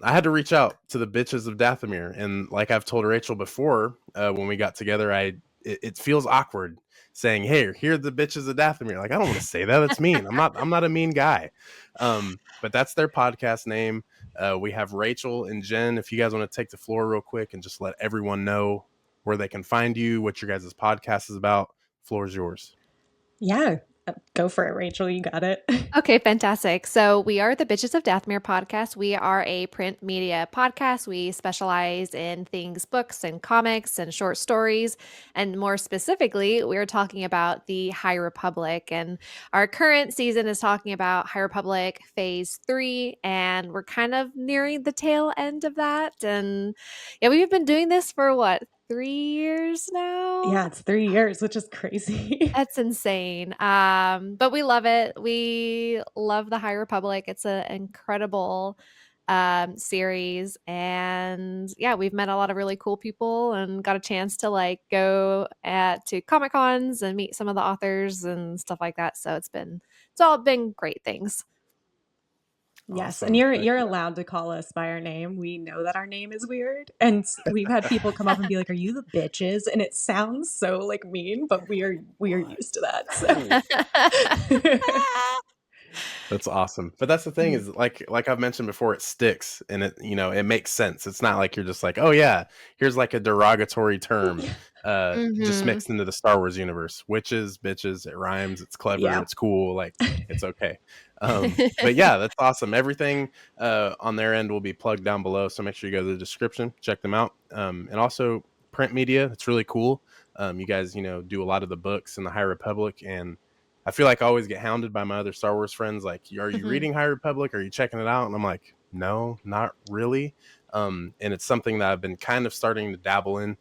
I had to reach out to the bitches of Dathomir, and like I've told Rachel before, when we got together, it feels awkward saying, "Hey, here are the bitches of Dathomir." Like I don't want to say that. That's mean. I'm not a mean guy. But that's their podcast name. We have Rachel and Jen. If you guys want to take the floor real quick and just let everyone know where they can find you, what your guys' podcast is about, floor is yours. Yeah, go for it, Rachel. You got it. Okay, fantastic. So we are the Bitches of Dathmere podcast. We are a print media podcast. We specialize in things, books and comics and short stories. And more specifically, we're talking about the High Republic. And our current season is talking about High Republic Phase 3. And we're kind of nearing the tail end of that. And yeah, we've been doing this for what, 3 years now? Yeah, it's 3 years, which is crazy. That's insane. But we love it. We love the High Republic. It's an incredible series. And yeah, we've met a lot of really cool people and got a chance to like go to Comic Cons and meet some of the authors and stuff like that. So it's all been great things. Yes, and Awesome. you're allowed to call us by our name. We know that our name is weird, and we've had people come up and be like, "Are you the bitches?" And it sounds so like mean, but we are used to that. So That's awesome. But that's the thing is like I've mentioned before, it sticks and it makes sense. It's not like you're just like, oh yeah, here's like a derogatory term just Hmm. mixed into the Star Wars universe. Witches, bitches, it rhymes, it's clever, yeah. it's cool, like it's okay. But yeah, that's awesome. Everything on their end will be plugged down below. So make sure you go to the description, check them out. And also print media, it's really cool. You guys, do a lot of the books in the High Republic, and I feel like I always get hounded by my other Star Wars friends. Like, are you Hmm. reading High Republic? Are you checking it out? And I'm like, no, not really. And it's something that I've been kind of starting to dabble in.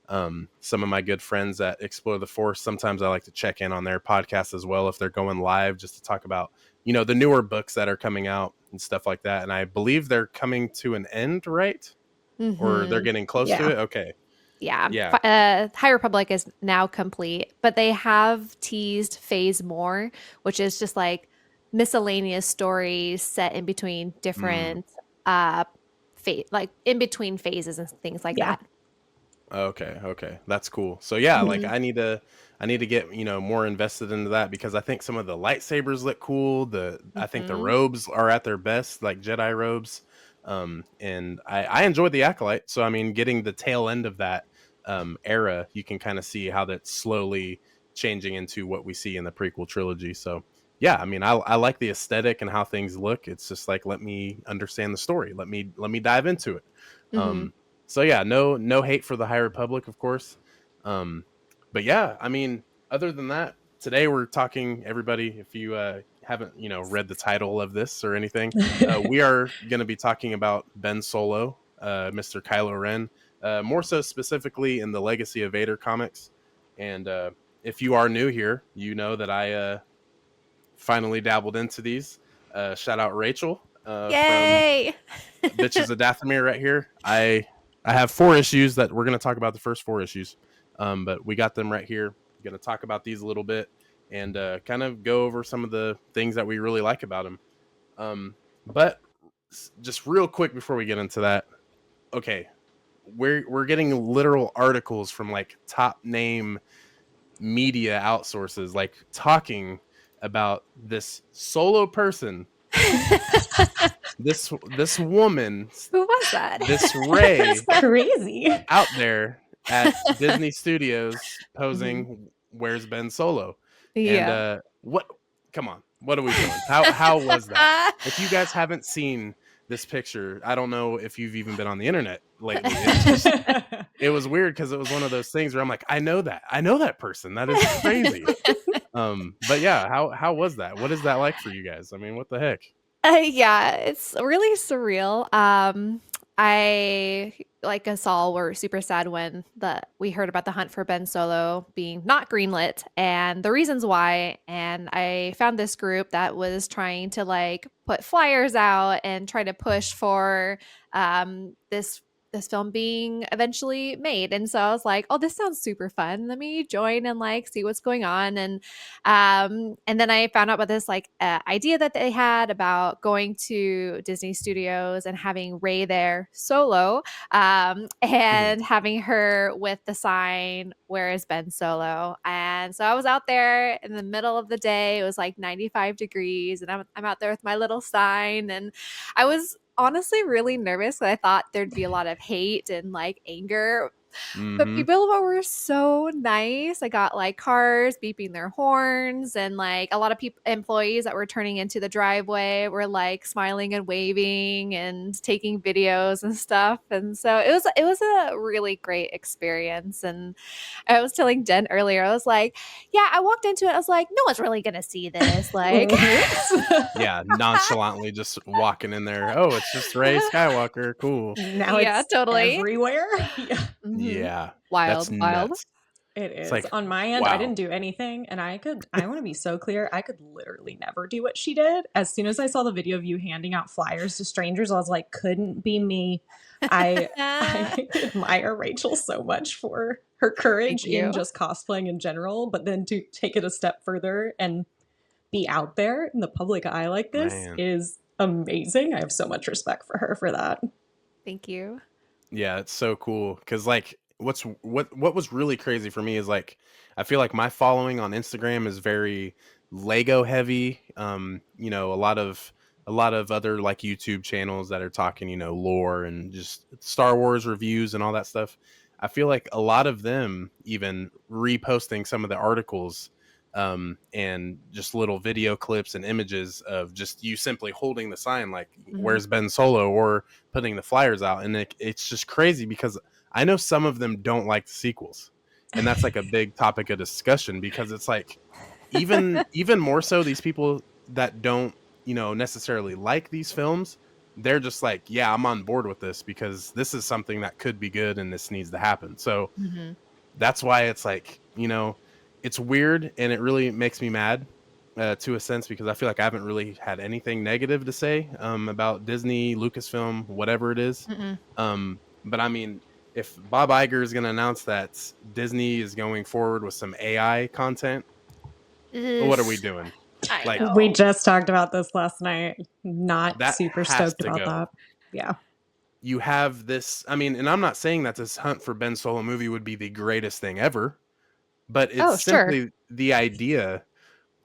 Some of my good friends that explore the Force, sometimes I like to check in on their podcast as well if they're going live, just to talk about, the newer books that are coming out and stuff like that. And I believe they're coming to an end, right? Or they're Hmm. getting close to Yeah. it. Okay. Yeah, Yeah. High Republic is now complete, but they have teased Phase More, which is just like miscellaneous stories set in between Mm. different like in between phases and things like Yeah. that. Okay, okay. That's cool. So yeah, like Hmm. I need to get, more invested into that because I think some of the lightsabers look cool. I think the Hmm. robes are at their best, like Jedi robes. And I enjoyed the Acolyte. So I mean, getting the tail end of that era, you can kind of see how that's slowly changing into what we see in the prequel trilogy. So yeah, I mean, I like the aesthetic and how things look. It's just like let me understand the story. Let me dive into it. Hmm. Um so yeah, no hate for the High Republic, of course. Um, but yeah, I mean, other than that, today we're talking. Everybody, if you haven't read the title of this or anything, we are going to be talking about Ben Solo, Mr. Kylo Ren, more so specifically in the Legacy of Vader comics. And if you are new here, you know that I finally dabbled into these. Shout out Rachel from Yay! Bitches of Dathomir right here. I have 4 issues that we're going to talk about, the first 4 issues. But we got them right here. Going to talk about these a little bit and kind of go over some of the things that we really like about them. But just real quick before we get into that, okay, we're getting literal articles from like top name media outsources, like talking about this solo person, this woman, Who was that? this That's Ray crazy. out there at Disney Studios Mhm. posing where's Ben Solo. And Yeah. what come on, what are we doing? How was that? If you guys haven't seen this picture, I don't know if you've even been on the internet lately. It's just it was weird because it was one of those things where I'm like, I know that person. That is crazy. But yeah, how was that? What is that like for you guys? I mean, what the heck? Yeah, it's really surreal. I like us all were super sad when we heard about the hunt for Ben Solo being not greenlit and the reasons why. And I found this group that was trying to like put flyers out and try to push for this this film being eventually made. And so I was like, oh, this sounds super fun. Let me join and like see what's going on. And then I found out about this like idea that they had about going to Disney Studios and having Rey there solo, Mhm. and having her with the sign, "Where is Ben Solo?" And so I was out there in the middle of the day. It was like 95 degrees, and I'm out there with my little sign, and I was honestly really nervous. I thought there'd be a lot of hate and like anger, but Mhm. people were so nice. I got like cars beeping their horns, and like a lot of people, employees that were turning into the driveway were like smiling and waving and taking videos and stuff. And so it was a really great experience. And I was telling Jen earlier, I was like, yeah, I walked into it. I was like, no one's really gonna see this. Like, Whoops. Yeah, nonchalantly just walking in there. Oh, it's just Ray Skywalker. Cool. Now yeah, it's totally. everywhere. Yeah. Hmm. Yeah, that's Wild, wild. nuts. It It's is. like, On my end, I wow. didn't do anything, and I want to be so clear, I could literally never do what she did. As soon as I saw the video of you handing out flyers to strangers, I was like, couldn't be me. I I admire Rachel so much for her Thank courage in you. just cosplaying in general, but then to take it a step further and be out there in the public eye like this Man. is amazing. I have so much respect for her for that. Thank you. Yeah, it's so cool because like what was really crazy for me is like I feel like my following on Instagram is very Lego heavy. A lot of other like YouTube channels that are talking, lore and just Star Wars reviews and all that stuff. I feel like a lot of them even reposting some of the articles and just little video clips and images of just you simply holding the sign like Mhm. where's Ben Solo or putting the flyers out, and it's just crazy because I know some of them don't like the sequels, and that's like a big topic of discussion because it's like even more so these people that don't necessarily like these films, they're just like, yeah, I'm on board with this because this is something that could be good and this needs to happen. So Mhm. that's why it's like, it's weird and it really makes me mad to a sense because I feel like I haven't really had anything negative to say about Disney, Lucasfilm, whatever it is. Mm-mm. But I mean, if Bob Iger is going to announce that Disney is going forward with some AI content, Ugh, what are we doing? I Like We know. just talked about this last night. Not that super has stoked to about go. that. Yeah. You have this. I mean, and I'm not saying that this Hunt for Ben Solo movie would be the greatest thing ever, but it's Oh, sure. simply the idea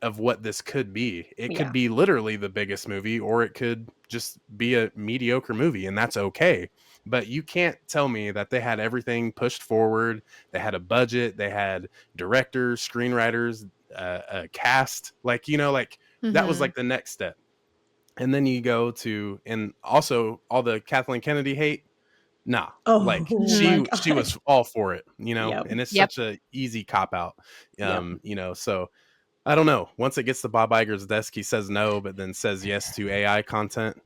of what this could be. It could Yeah. be literally the biggest movie, or it could just be a mediocre movie, and that's okay. But you can't tell me that they had everything pushed forward. They had a budget, they had directors, screenwriters, a cast. Like, like that was Mhm. like the next step. And then you go to, and also all the Kathleen Kennedy hate. Nah, like Oh my Mhm. she god. was all for it, Yep. and it's Yep. such a easy cop out. Yep. So I don't know. Once it gets to Bob Iger's desk, he says no, but then says yes to AI content.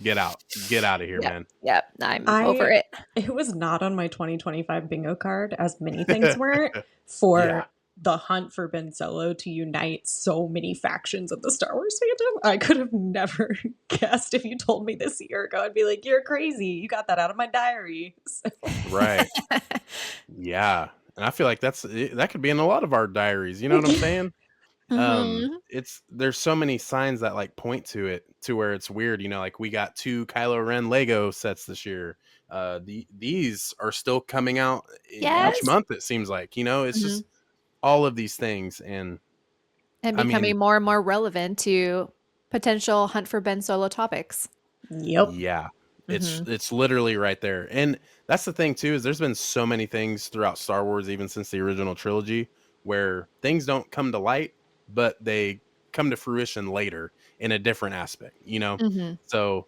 Get out. Get out of here, Yep. man. Yep. I'm over I it. it was not on my 2025 bingo card, as many things weren't, for Yeah. the hunt for Ben Solo to unite so many factions of the Star Wars fandom. I could have never guessed if you told me this a year ago. I'd be like, "You're crazy. You got that out of my diary." So, Right. Yeah. And I feel like that could be in a lot of our diaries. You know what I'm saying? Mhm. It's there's so many signs that like point to it to where it's weird. Like we got 2 Kylo Ren Lego sets this year. These are still coming out each Yes. month. It seems like it's Mhm. just all of these things, and And I mean, becoming more and more relevant to potential Hunt for Ben Solo topics. yep. yeah, Mhm. it's literally right there. And that's the thing too is there's been so many things throughout Star Wars even since the original trilogy where things don't come to light, but they come to fruition later in a different aspect. Mhm. So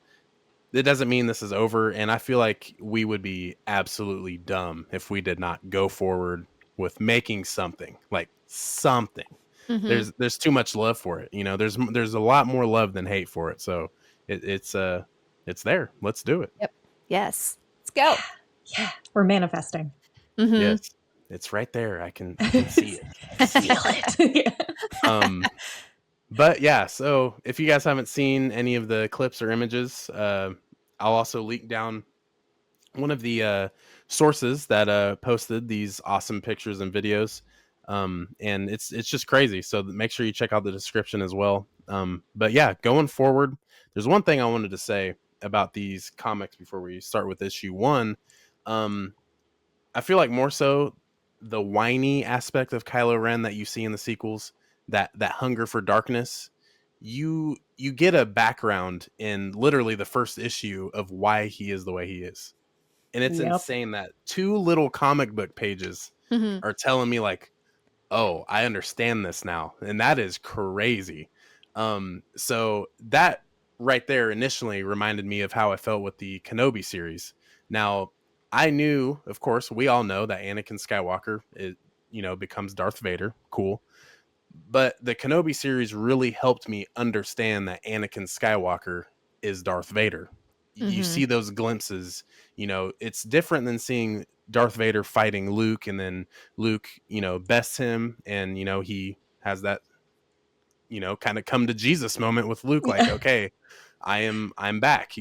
it doesn't mean this is over, and I feel like we would be absolutely dumb if we did not go forward with making something, like something. Mhm. There's too much love for it. There's a lot more love than hate for it. So it's there. Let's do it. Yep. Yes. Let's go. Yeah. We're manifesting. Mhm. Yes. It's right there. I can see it. Feel it. Yeah. Um but yeah, so if you guys haven't seen any of the clips or images, I'll also link down one of the sources that posted these awesome pictures and videos. And it's just crazy. So make sure you check out the description as well. But yeah, going forward, there's one thing I wanted to say about these comics before we start with issue one. Um, I feel like more so the whiny aspect of Kylo Ren that you see in the sequels, that hunger for darkness, you get a background in literally the first issue of why he is the way he is. And it's Yep. insane that two little comic book pages Mhm. are telling me like, "Oh, I understand this now." And that is crazy. So that right there initially reminded me of how I felt with the Kenobi series. Now, I knew, of course, we all know that Anakin Skywalker becomes Darth Vader. Cool. But the Kenobi series really helped me understand that Anakin Skywalker is Darth Vader. You Mhm. see those glimpses, it's different than seeing Darth Vader fighting Luke and then Luke, bests him and, he has that, kind of come to Jesus moment with Luke, like, Yeah. okay, I'm back,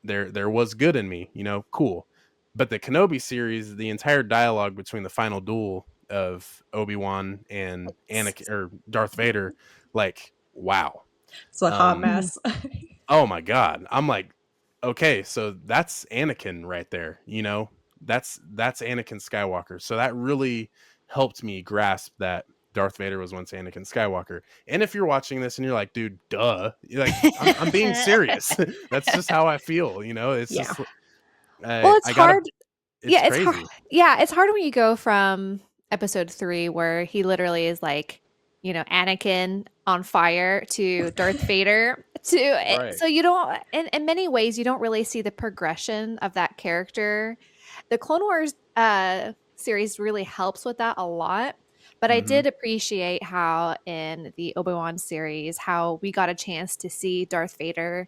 there was good in me, cool. But the Kenobi series, the entire dialogue between the final duel of Obi-Wan and Anakin or Darth Vader, like, wow. It's a hot Um, Mhm. mess. oh my god. I'm like, okay, so that's Anakin right there, That's Anakin Skywalker. So that really helped me grasp that Darth Vader was once Anakin Skywalker. And if you're watching this and you're like, dude, duh, you're like, I'm being serious. That's just how I feel, It's Yeah. just Well, it's I gotta hard. it's Yeah, it's hard. crazy. Yeah, it's hard when you go from episode 3 where he literally is like, Anakin on fire to Darth Vader to Right. so you don't in many ways you don't really see the progression of that character. The Clone Wars series really helps with that a lot. But I Mm-hmm. did appreciate how in the Obi-Wan series how we got a chance to see Darth Vader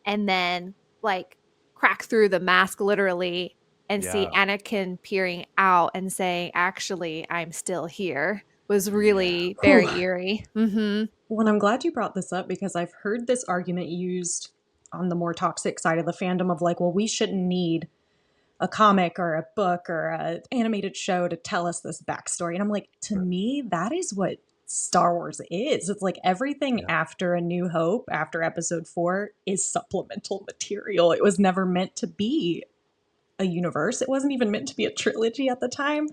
and then like crack through the mask literally and see Yeah. Anakin peering out and saying, "Actually, I'm still here," was Yeah. really Whew. very eerie. Mhm. Well, I'm glad you brought this up because I've heard this argument used on the more toxic side of the fandom of like, well, we shouldn't need a comic or a book or a animated show to tell us this backstory. And I'm like, to me, that is what Star Wars is. It's like everything Yeah. after A New Hope, after episode 4, is supplemental material. It was never meant to be a universe. It wasn't even meant to be a trilogy at the time.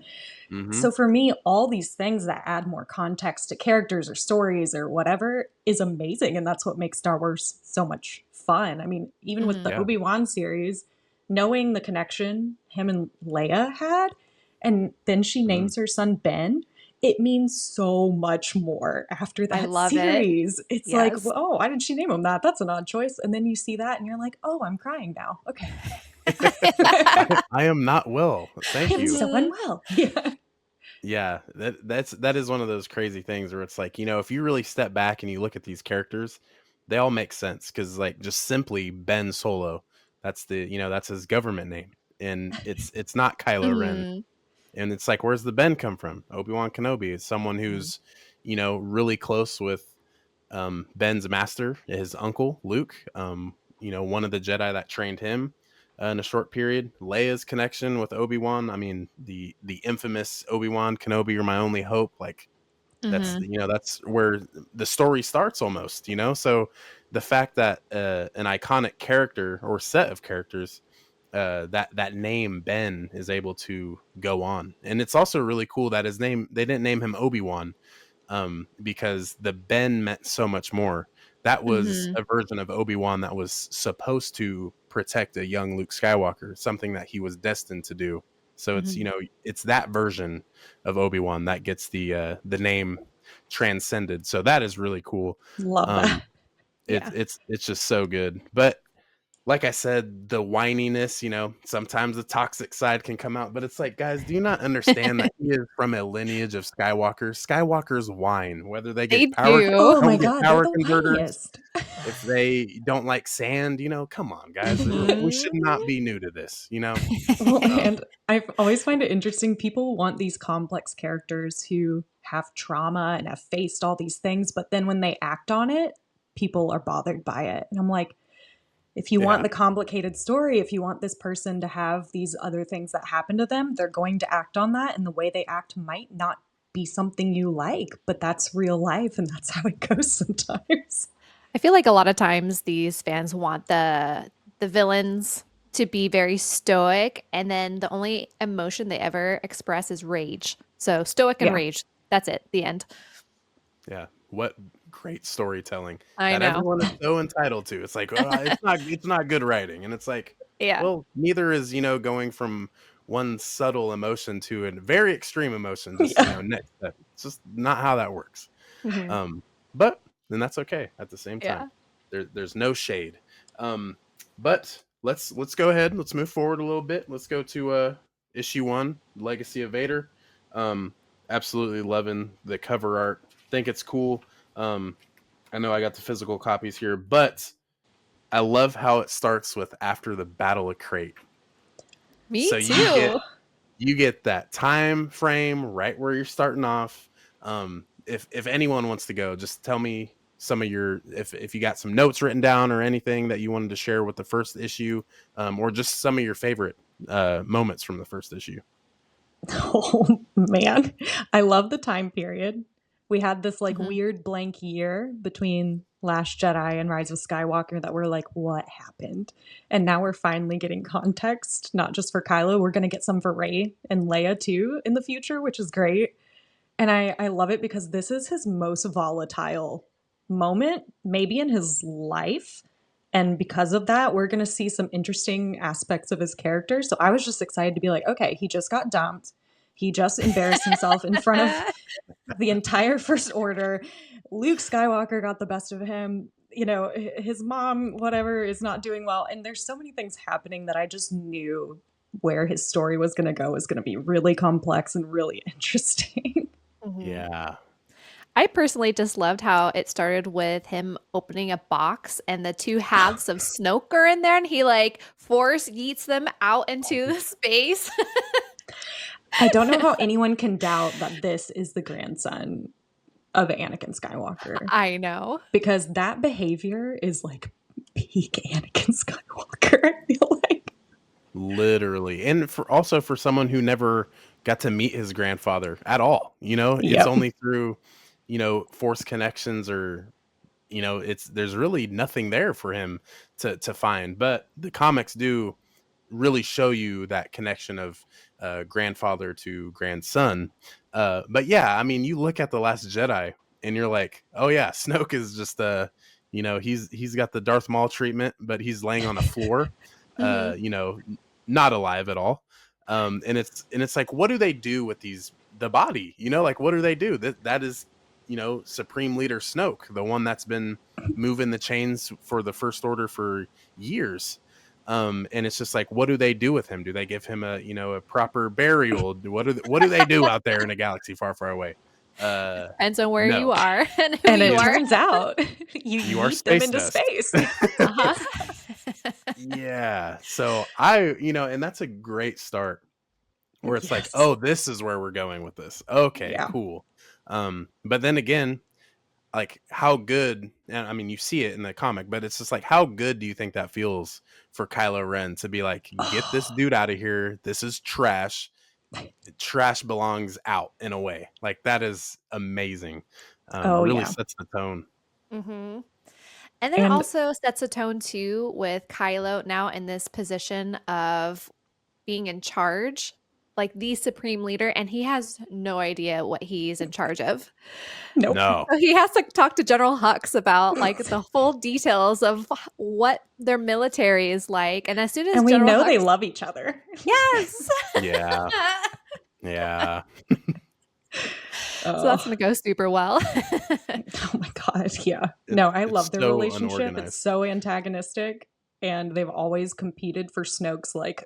Mm-hmm. So for me, all these things that add more context to characters or stories or whatever is amazing. And that's what makes Star Wars so much fun. I mean, even with Mhm. the Yeah. Obi-Wan series, knowing the connection him and Leia had, and then she Mm-hmm. names her son Ben, it means so much more after I that love it. series. It's like, Yes. oh, why did she name him that? That's an odd choice. And then you see that and you're like, oh, I'm crying now. Okay. I am not well. Thank I'm you. so Mhm. unwell. Yeah. Yeah, that is one of those crazy things where it's like, if you really step back and you look at these characters, they all make sense because like just simply Ben Solo, that's his government name. And it's not Kylo Ren. Mhm. And it's like, where's the Ben come from? Obi-Wan Kenobi is someone Mhm. who's, really close with Ben's master, his uncle Luke. One of the Jedi that trained him in a short period. Leia's connection with Obi Wan. I mean, the infamous Obi Wan Kenobi, you're my only hope. Like that's Mhm. that's where the story starts almost. So the fact that an iconic character or set of characters. That name Ben is able to go on, and it's also really cool that his name they didn't name him Obi Wan because the Ben meant so much more. That was Mhm. a version of Obi-Wan that was supposed to protect a young Luke Skywalker, something that he was destined to do. So it's Mhm. it's that version of Obi-Wan that gets the name transcended. So that is really cool. Love Um, that. it's Yeah. it's it's just so good. But like I said, the whininess, sometimes the toxic side can come out, but it's like, guys, do you not understand that he is from a lineage of Skywalkers? Skywalkers whine, whether they They get power, do. Oh don't my get god, they're power the converters, whiniest. if they don't like sand, come on, guys. We should not Mhm. be new to this. Well, Um, and I always find it interesting. People want these complex characters who have trauma and have faced all these things, but then when they act on it, people are bothered by it. And I'm like, If you want Yeah. the complicated story, if you want this person to have these other things that happen to them, they're going to act on that, and the way they act might not be something you like, but that's real life and that's how it goes sometimes. I feel like a lot of times these fans want the villains to be very stoic, and then the only emotion they ever express is rage. So stoic and Yeah. rage. That's it. The end. Yeah. What great storytelling I that know. everyone is so entitled to. It's like, oh, it's not good writing. And it's like, Yeah. well, neither is, going from one subtle emotion to a very extreme emotion, just, Yeah. next step. It's just not how that works. Mhm. But then that's okay at the same time. Yeah. There's no shade. But let's go ahead. Let's move forward a little bit. Let's go to issue 1, Legacy of Vader. Um, Absolutely loving the cover art. Think it's cool. I know I got the physical copies here, but I love how it starts with after the Battle of Crate. Me So too. you get that time frame right where you're starting off. If anyone wants to go, just tell me some of your if you got some notes written down or anything that you wanted to share with the first issue, or just some of your favorite moments from the first issue. Oh man, I love the time period. We had this like Mhm. weird blank year between Last Jedi and Rise of Skywalker that we're like, what happened? And now we're finally getting context, not just for Kylo. We're gonna get some for Rey and Leia too in the future, which is great. And I love it because this is his most volatile moment, maybe in his life. And because of that, we're going to see some interesting aspects of his character. So I was just excited to be like, okay, he just got dumped. He just embarrassed himself in front of the entire First Order. Luke Skywalker got the best of him. You know, his mom, whatever, is not doing well. And there's so many things happening that I just knew where his story was going to go was going to be really complex and really interesting. Mhm. Yeah. I personally just loved how it started with him opening a box and the two halves of Snoke are in there, and he like force yeets them out into the space. I don't know how anyone can doubt that this is the grandson of Anakin Skywalker I know. because that behavior is like peak Anakin Skywalker, I feel like. Literally. And for someone who never got to meet his grandfather at all, it's Yep. only through, force connections or it's there's really nothing there for him to find. But the comics do really show you that connection of grandfather to grandson. But yeah, I mean, you look at The Last Jedi and you're like, oh yeah, Snoke is just he's got the Darth Maul treatment, but he's laying on a floor, Mhm. not alive at all. And it's like, what do they do with the body? Like what do they do? That is, Supreme Leader Snoke, the one that's been moving the chains for the First Order for years. And it's just like, what do they do with him? Do they give him a proper burial? What do they do out there in a galaxy far, far away? Depends on where you No, are and who And you it you are. turns out you you are yeet them space into dust. space. Uh-huh. Yeah. So and that's a great start where it's like, Yes. oh, this is where we're going with this. Okay, Yeah. cool. But then again, like how good, and I mean you see it in the comic, but it's just like how good do you think that feels for Kylo Ren to be like, get this dude out of here. This is trash. Trash belongs out in a way. Like that is amazing. Oh, Really yeah. sets the tone. Mhm. And then it And also sets a tone too with Kylo now in this position of being in charge, like the supreme leader, and he has no idea what he's in charge of. nope. No. So he has to talk to General Hux about like the full details of what their military is like. And as soon as And we General know Hux, they love each other. yes. Yeah. Yeah. So that's Oh. going to go super well. Oh my god, yeah. It, No, I it's love their so relationship. It's unorganized. so antagonistic, and they've always competed for Snoke's like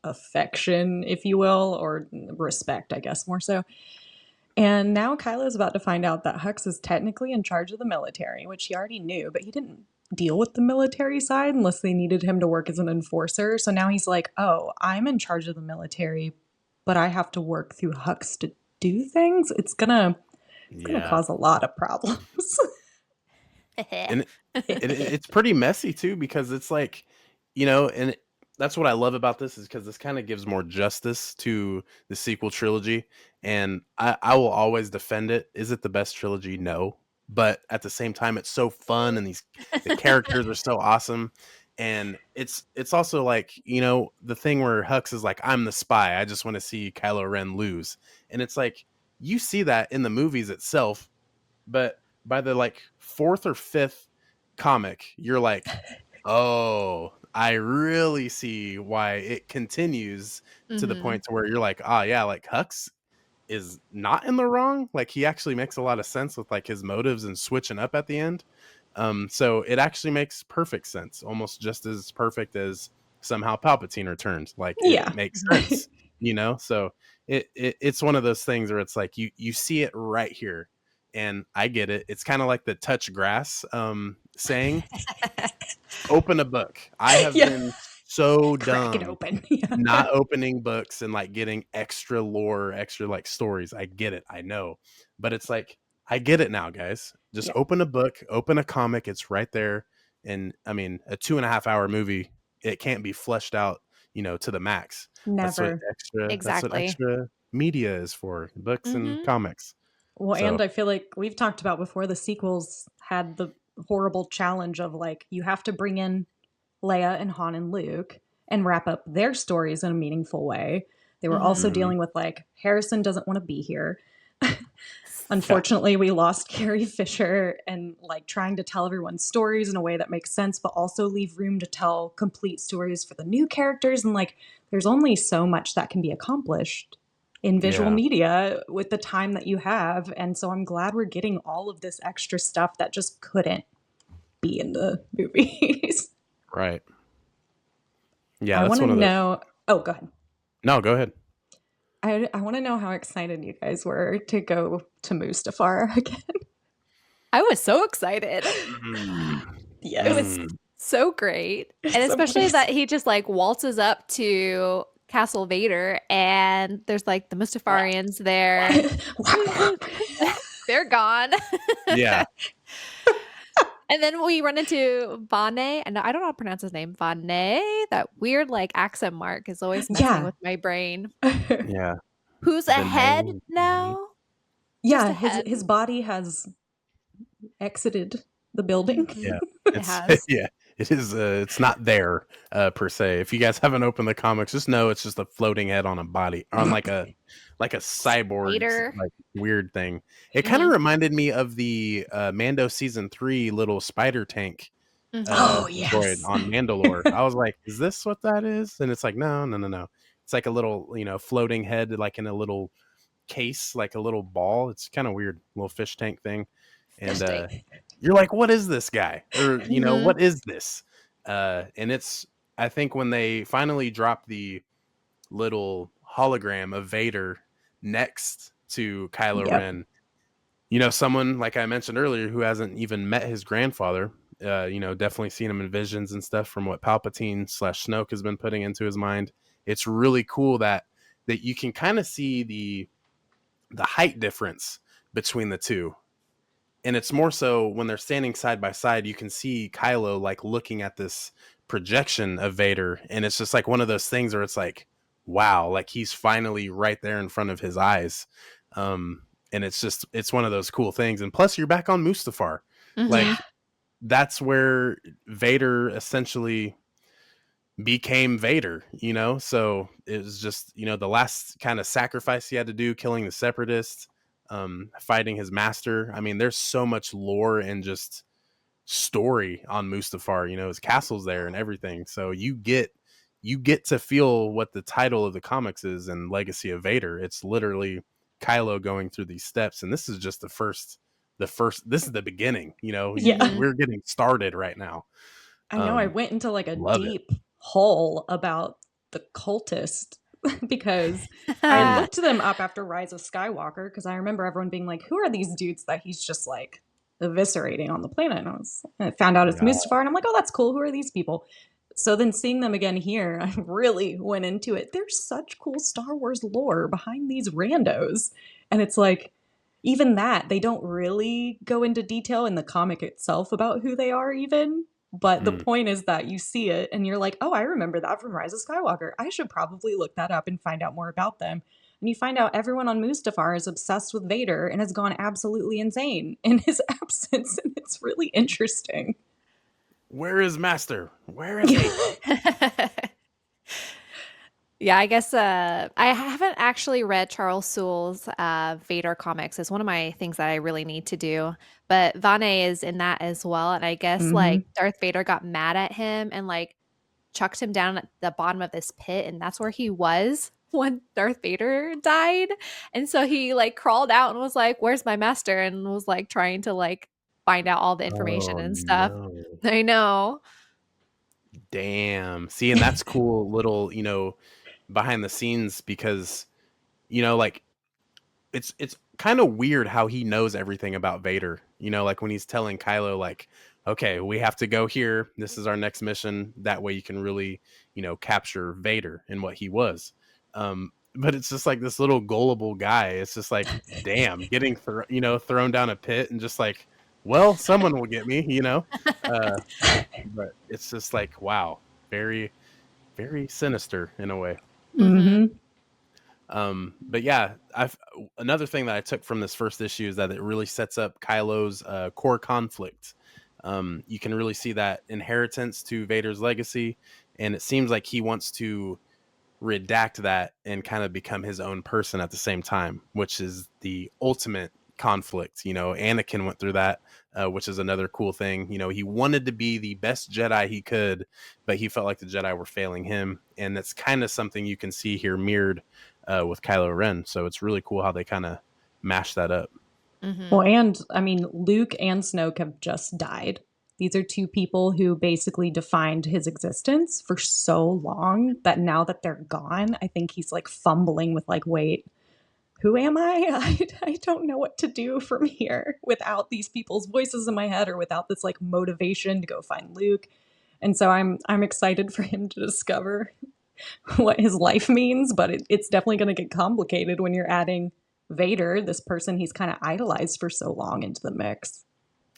affection, if you will, or respect, I guess more so. And now Kylo's about to find out that Hux is technically in charge of the military, which he already knew, but he didn't deal with the military side unless they needed him to work as an enforcer. So now he's like, "Oh, I'm in charge of the military, but I have to work through Hux to do things." It's gonna Yeah. cause a lot of problems. And it's pretty messy too because it's like, that's what I love about this is because this kind of gives more justice to the sequel trilogy, and I will always defend it. Is it the best trilogy? No, but at the same time, it's so fun, and the characters are so awesome, and it's also like the thing where Hux is like, I'm the spy. I just want to see Kylo Ren lose, and it's like you see that in the movies itself, but by the like fourth or fifth comic, you're like, oh, I really see why it continues to the Mhm. point to where you're like, ah, yeah, like Hux is not in the wrong. Like he actually makes a lot of sense with like his motives and switching up at the end. So it actually makes perfect sense, almost just as perfect as somehow Palpatine returns. Like it Yeah. makes sense, So it's one of those things where it's like you see it right here, and I get it. It's kind of like the touch grass saying, open a book. I have Yeah. been so Crack it dumb open. Yeah. not opening books and like getting extra lore, extra like stories. I get it. I know. But it's like, I get it now, guys. Just Yeah. open a book, open a comic. It's right there. And I mean, a 2.5 hour movie, it can't be fleshed out, to the max. Never. That's what Exactly. extra media is for, books and Mhm. comics. Well, So and I feel like we've talked about before the sequels had the horrible challenge of like you have to bring in Leia and Han and Luke and wrap up their stories in a meaningful way. They were also Mhm. mhm. dealing with like Harrison doesn't want to be here. Yeah. Unfortunately, we lost Carrie Fisher and like trying to tell everyone's stories in a way that makes sense, but also leave room to tell complete stories for the new characters. And like, there's only so much that can be accomplished in visual Yeah. media with the time that you have. And so I'm glad we're getting all of this extra stuff that just couldn't be in the movies. Right. Yeah. I That's want to one of the. know. Oh, go ahead. No, go ahead. I want to know how excited you guys were to go to Mustafar again. I was so excited. Mm, It was Yes. mm. so great. And especially Somebody's that he just like waltzes up to Castle Vader and there's like the Mustafarians there. They're gone. Yeah. And then we run into Vane, and I don't know how to pronounce his name. Vane, that weird like accent mark is always messing Yeah. with my brain. Yeah. Who's The ahead name. now? Just Yeah, ahead. his body has exited the building. Mhm. Yeah, It it's has. yeah, it is. It's not there per se. If you guys haven't opened the comics, just know it's just a floating head on a body, on like a cyborg Vader. like weird thing. It kind of Mhm. reminded me of the Mando season 3 little spider tank Oh, Mhm. droid yes. on Mandalore. I was like, is this what that is? And it's like, no, no, no, no. It's like a little floating head, like in a little case, like a little ball. It's kind of weird, little fish tank thing, and Fish tank. you're like, what is this guy? Or, Mhm. what is this? And it's, I think when they finally dropped the little hologram of Vader next to Kylo Yep. Ren, someone like I mentioned earlier who hasn't even met his grandfather, definitely seen him in visions and stuff from what Palpatine slash Snoke has been putting into his mind. It's really cool that you can kind of see the height difference between the two, and it's more so when they're standing side by side, you can see Kylo like looking at this projection of Vader, and it's just like one of those things where it's like, wow, like he's finally right there in front of his eyes. And it's one of those cool things, and plus you're back on Mustafar. Yeah. Mhm. Like that's where Vader essentially became Vader, So it was just, the last kind of sacrifice he had to do, killing the separatists, fighting his master. I mean, there's so much lore and just story on Mustafar, his castle's there and everything. So you get to feel what the title of the comics is in Legacy of Vader. It's literally Kylo going through these steps, and this is just the first this is the beginning, Yeah. Mhm. we're getting started right now. I know I Um went into like a love it. deep hole about the cultist because I had Mm, looked them up after Rise of Skywalker because I remember everyone being like, who are these dudes that he's just like eviscerating on the planet? And I found out it's yeah. Mustafar and I'm like, oh, that's cool. Who are these people? So then seeing them again here, I really went into it. There's such cool Star Wars lore behind these randos. And it's like, even that, they don't really go into detail in the comic itself about who they are even, but the Mm. point is that you see it and you're like, "Oh, I remember that from Rise of Skywalker. I should probably look that up and find out more about them." And you find out everyone on Mustafar is obsessed with Vader and has gone absolutely insane in his absence, and it's really interesting. Where is Master? Where is he? Yeah, I guess I haven't actually read Charles Soule's Vader comics. It's one of my things that I really need to do. But Vane is in that as well. And I guess like Mhm. Darth Vader got mad at him and like chucked him down at the bottom of this pit. And that's where he was when Darth Vader died. And so he like crawled out and was like, "Where's my master?" And was like trying to like find out all the information Oh and stuff. no. I know. Damn. See, and that's cool little, behind the scenes because, like it's kind of weird how he knows everything about Vader. Like when he's telling Kylo, like, okay, we have to go here. This is our next mission. That way you can really, capture Vader and what he was. But it's just like this little gullible guy. It's just like, damn, getting thrown down a pit and just like, well, someone will get me. Uh, but it's just like, wow, very, very sinister in a way. Hmm. Mhm. But yeah, I've another thing that I took from this first issue is that it really sets up Kylo's core conflict. You can really see that inheritance to Vader's legacy, and it seems like he wants to redact that and kind of become his own person at the same time, which is the ultimate conflict. Anakin went through that, which is another cool thing. He wanted to be the best Jedi he could, but he felt like the Jedi were failing him. And that's kind of something you can see here mirrored with Kylo Ren. So it's really cool how they kind of mash that up. Well, Hmm. and I mean, Luke and Snoke have just died. These are two people who basically defined his existence for so long that now that they're gone, I think he's like fumbling with like, wait, who am I? I don't know what to do from here without these people's voices in my head or without this like motivation to go find Luke. And so I'm excited for him to discover what his life means, but it's definitely going to get complicated when you're adding Vader, this person he's kind of idolized for so long, into the mix.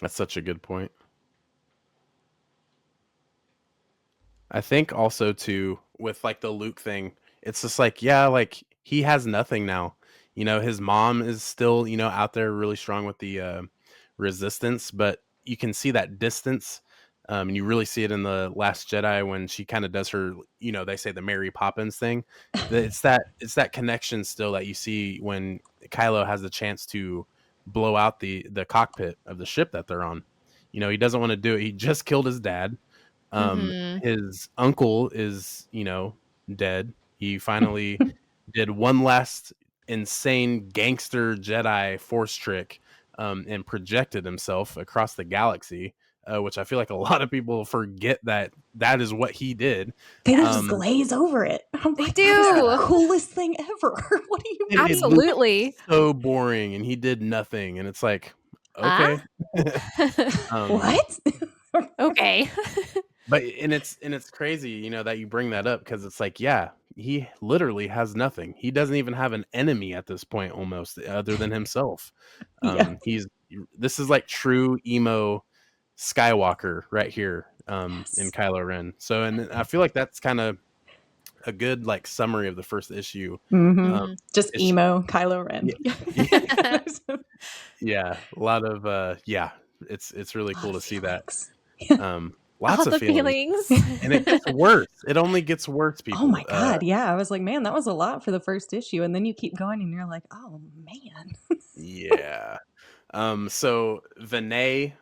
That's such a good point. I think also too with like the Luke thing, it's just like, yeah, like he has nothing now. His mom is still, out there really strong with the resistance, but you can see that distance. And you really see it in the Last Jedi when she kind of does her, they say the Mary Poppins thing. It's that connection still that you see when Kylo has the chance to blow out the cockpit of the ship that they're on. He doesn't want to do it. He just killed his dad. Hmm. His uncle is, dead. He finally did one last insane gangster Jedi force trick, and projected himself across the galaxy, which I feel like a lot of people forget that that is what he did. They just Um, glaze over it. I'm They like, that is the do. yeah, coolest thing ever. What do you it mean? looks Absolutely. so boring, and he did nothing, and it's like, Huh? okay. um, What? Okay. But and it's crazy, that you bring that up because it's like, yeah, he literally has nothing. He doesn't even have an enemy at this point, almost other than himself. Yeah. He's this is like true emo Skywalker right here, in Yes. Kylo Ren. So, and I feel like that's kind of a good like summary of the first issue. Um, Hmm. Just it's emo Kylo Ren. yeah, A yeah, a lot of yeah, it's really lot cool of to see that. feelings. All Lots of the feelings. feelings. And it gets worse. It only gets worse, Oh people. my god, yeah, I was like, "Man, that was a lot for the first issue," and then you keep going and you're like, "Oh, man." Yeah. So Vinay,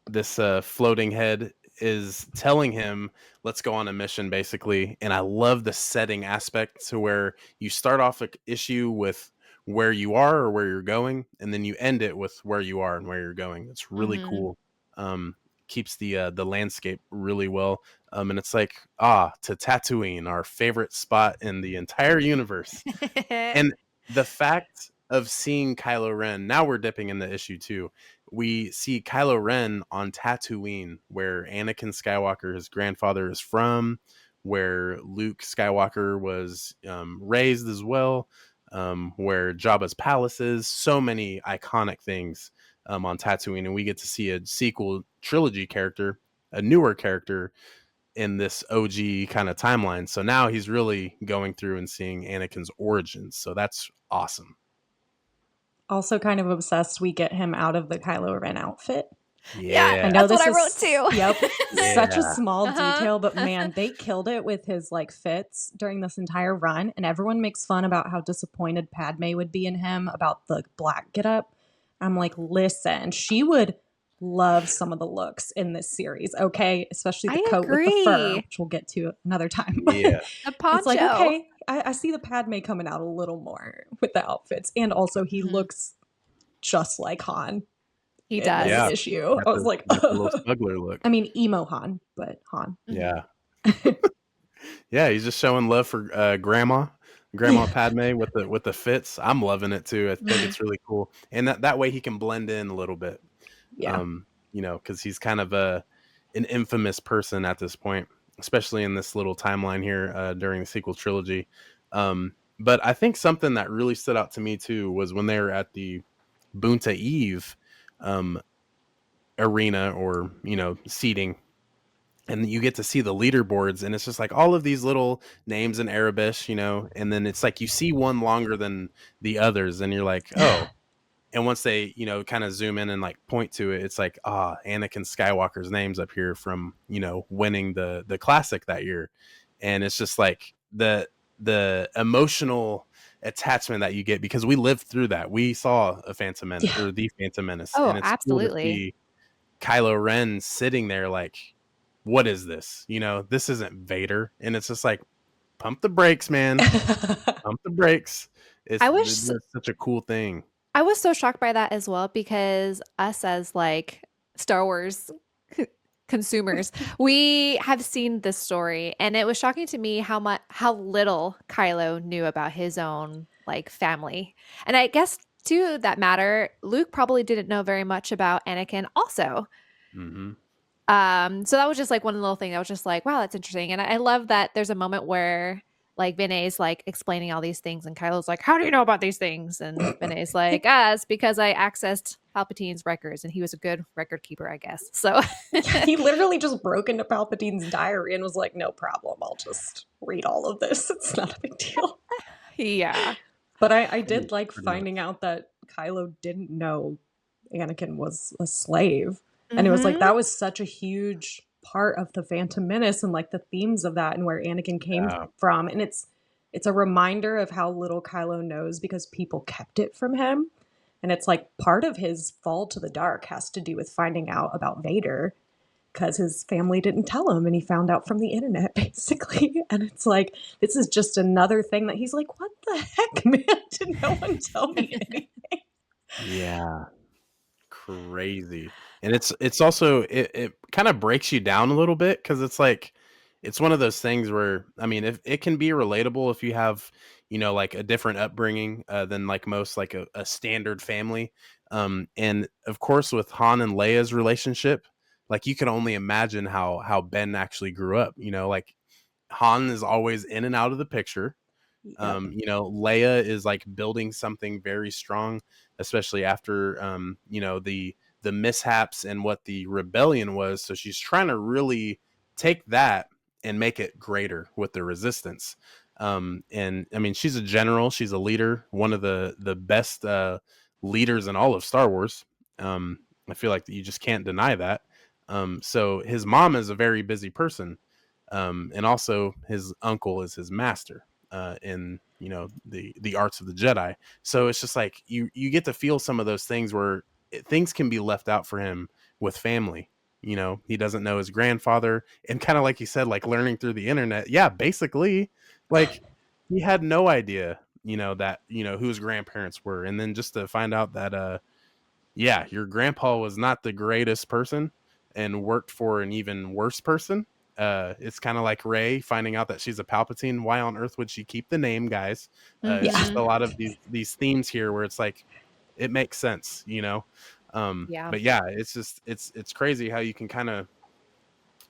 this floating head, is telling him, let's go on a mission, basically. And I love the setting aspect to where you start off an issue with where you are or where you're going, and then you end it with where you are and where you're going. It's really Hmm. cool. Um, keeps the landscape really well. And it's like, to Tatooine, our favorite spot in the entire universe. And the fact of seeing Kylo Ren, now we're dipping in the issue too. We see Kylo Ren on Tatooine, where Anakin Skywalker, his grandfather, is from, where Luke Skywalker was raised as well. where Jabba's palace is. So many iconic things on Tatooine, and we get to see a sequel trilogy character, a newer character in this OG kind of timeline. So now he's really going through and seeing Anakin's origins. So that's awesome. Also kind of obsessed we get him out of the Kylo Ren outfit. Yeah, I Yeah. know that's what this I wrote is too. yep, such a Yeah. small Uh-huh. detail, but man, they killed it with his like fits during this entire run, and everyone makes fun about how disappointed Padme would be in him about the black getup. I'm like, listen, she would love some of the looks in this series, okay? Especially the I coat with the fur, agree. which we'll get to another time. Yeah. The But it's like, poncho. okay, I see the Padme coming out a little more with the outfits, and also he Mhm. looks just like Han He in this Yeah. does. issue. Got I was the like, got the little smuggler look. I mean, emo Han, but Han. Mhm. Yeah. Yeah, he's just showing love for Grandma Yeah. Padme with the fits. I'm loving it too. I think Mhm. it's really cool, and that way he can blend in a little bit. Yeah. Because he's kind of an infamous person at this point, especially in this little timeline here during the sequel trilogy. But I think something that really stood out to me too was when they were at the Bunta Eve um, arena, or seating, and you get to see the leaderboards, and it's just like all of these little names in Arabic, and then it's like you see one longer than the others, and you're like, oh. And once they, kind of zoom in and like point to it, it's like, Anakin Skywalker's name's up here from, winning the classic that year. And it's just like the emotional attachment that you get, because we lived through that. We saw a Phantom Menace, Yeah. or the Phantom Menace, Oh, and it's cool to absolutely. see Kylo Ren sitting there like, what is this? This isn't Vader. And it's just like, pump the brakes, man. Pump the brakes. I wish It's such a cool thing. I was so shocked by that as well because us as like Star Wars consumers, we have seen this story and it was shocking to me how little Kylo knew about his own like family. And I guess to that matter, Luke probably didn't know very much about Anakin also. Hmm. So that was just like one little thing that was just like, wow, that's interesting. And I love that there's a moment where like Vinay's like explaining all these things, and Kylo's like, how do you know about these things? And Vinay's like, it's because I accessed Palpatine's records, and he was a good record keeper, I guess. So He literally just broke into Palpatine's diary and was like, no problem. I'll just read all of this. It's not a big deal. yeah. But I did Pretty, like pretty much. finding out that Kylo didn't know Anakin was a slave. And it was like, Hmm. that was such a huge part of the Phantom Menace and like the themes of that and where Anakin came Yeah. from. And it's a reminder of how little Kylo knows because people kept it from him. And it's like part of his fall to the dark has to do with finding out about Vader because his family didn't tell him and he found out from the internet basically. And it's like, this is just another thing that he's like, what the heck, man? Did no one tell me anything? Yeah. Crazy. And it's also it kind of breaks you down a little bit, because it's like it's one of those things where, I mean, if it can be relatable if you have, like a different upbringing than like most, like a standard family. And of course with Han and Leia's relationship, like you can only imagine how Ben actually grew up, like Han is always in and out of the picture. Yep. Leia is like building something very strong, especially after the mishaps and what the rebellion was. So she's trying to really take that and make it greater with the resistance. And I mean, she's a general, she's a leader, one of the best leaders in all of Star Wars. I feel like you just can't deny that. So his mom is a very busy person, and also his uncle is his master in the arts of the Jedi. So it's just like you get to feel some of those things where things can be left out for him with family. He doesn't know his grandfather, and kind of like you said, like learning through the internet. Yeah, basically, like he had no idea, that who his grandparents were, and then just to find out that yeah, your grandpa was not the greatest person and worked for an even worse person. It's kind of like Ray finding out that she's a Palpatine. Why on earth would she keep the name, guys? It's Yeah. just Hmm. a lot of these themes here where it's like it makes sense. Yeah. But yeah, it's just it's crazy how you can kind of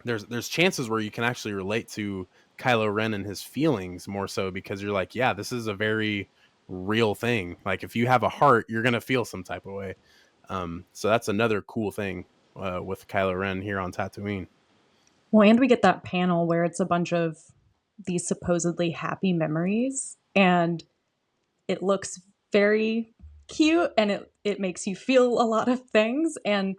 there's chances where you can actually relate to Kylo Ren and his feelings more so, because you're like, yeah, this is a very real thing. Like if you have a heart, you're gonna feel some type of way. So that's another cool thing with Kylo Ren here on Tatooine. Well, and we get that panel where it's a bunch of these supposedly happy memories, and it looks very cute, and it makes you feel a lot of things. And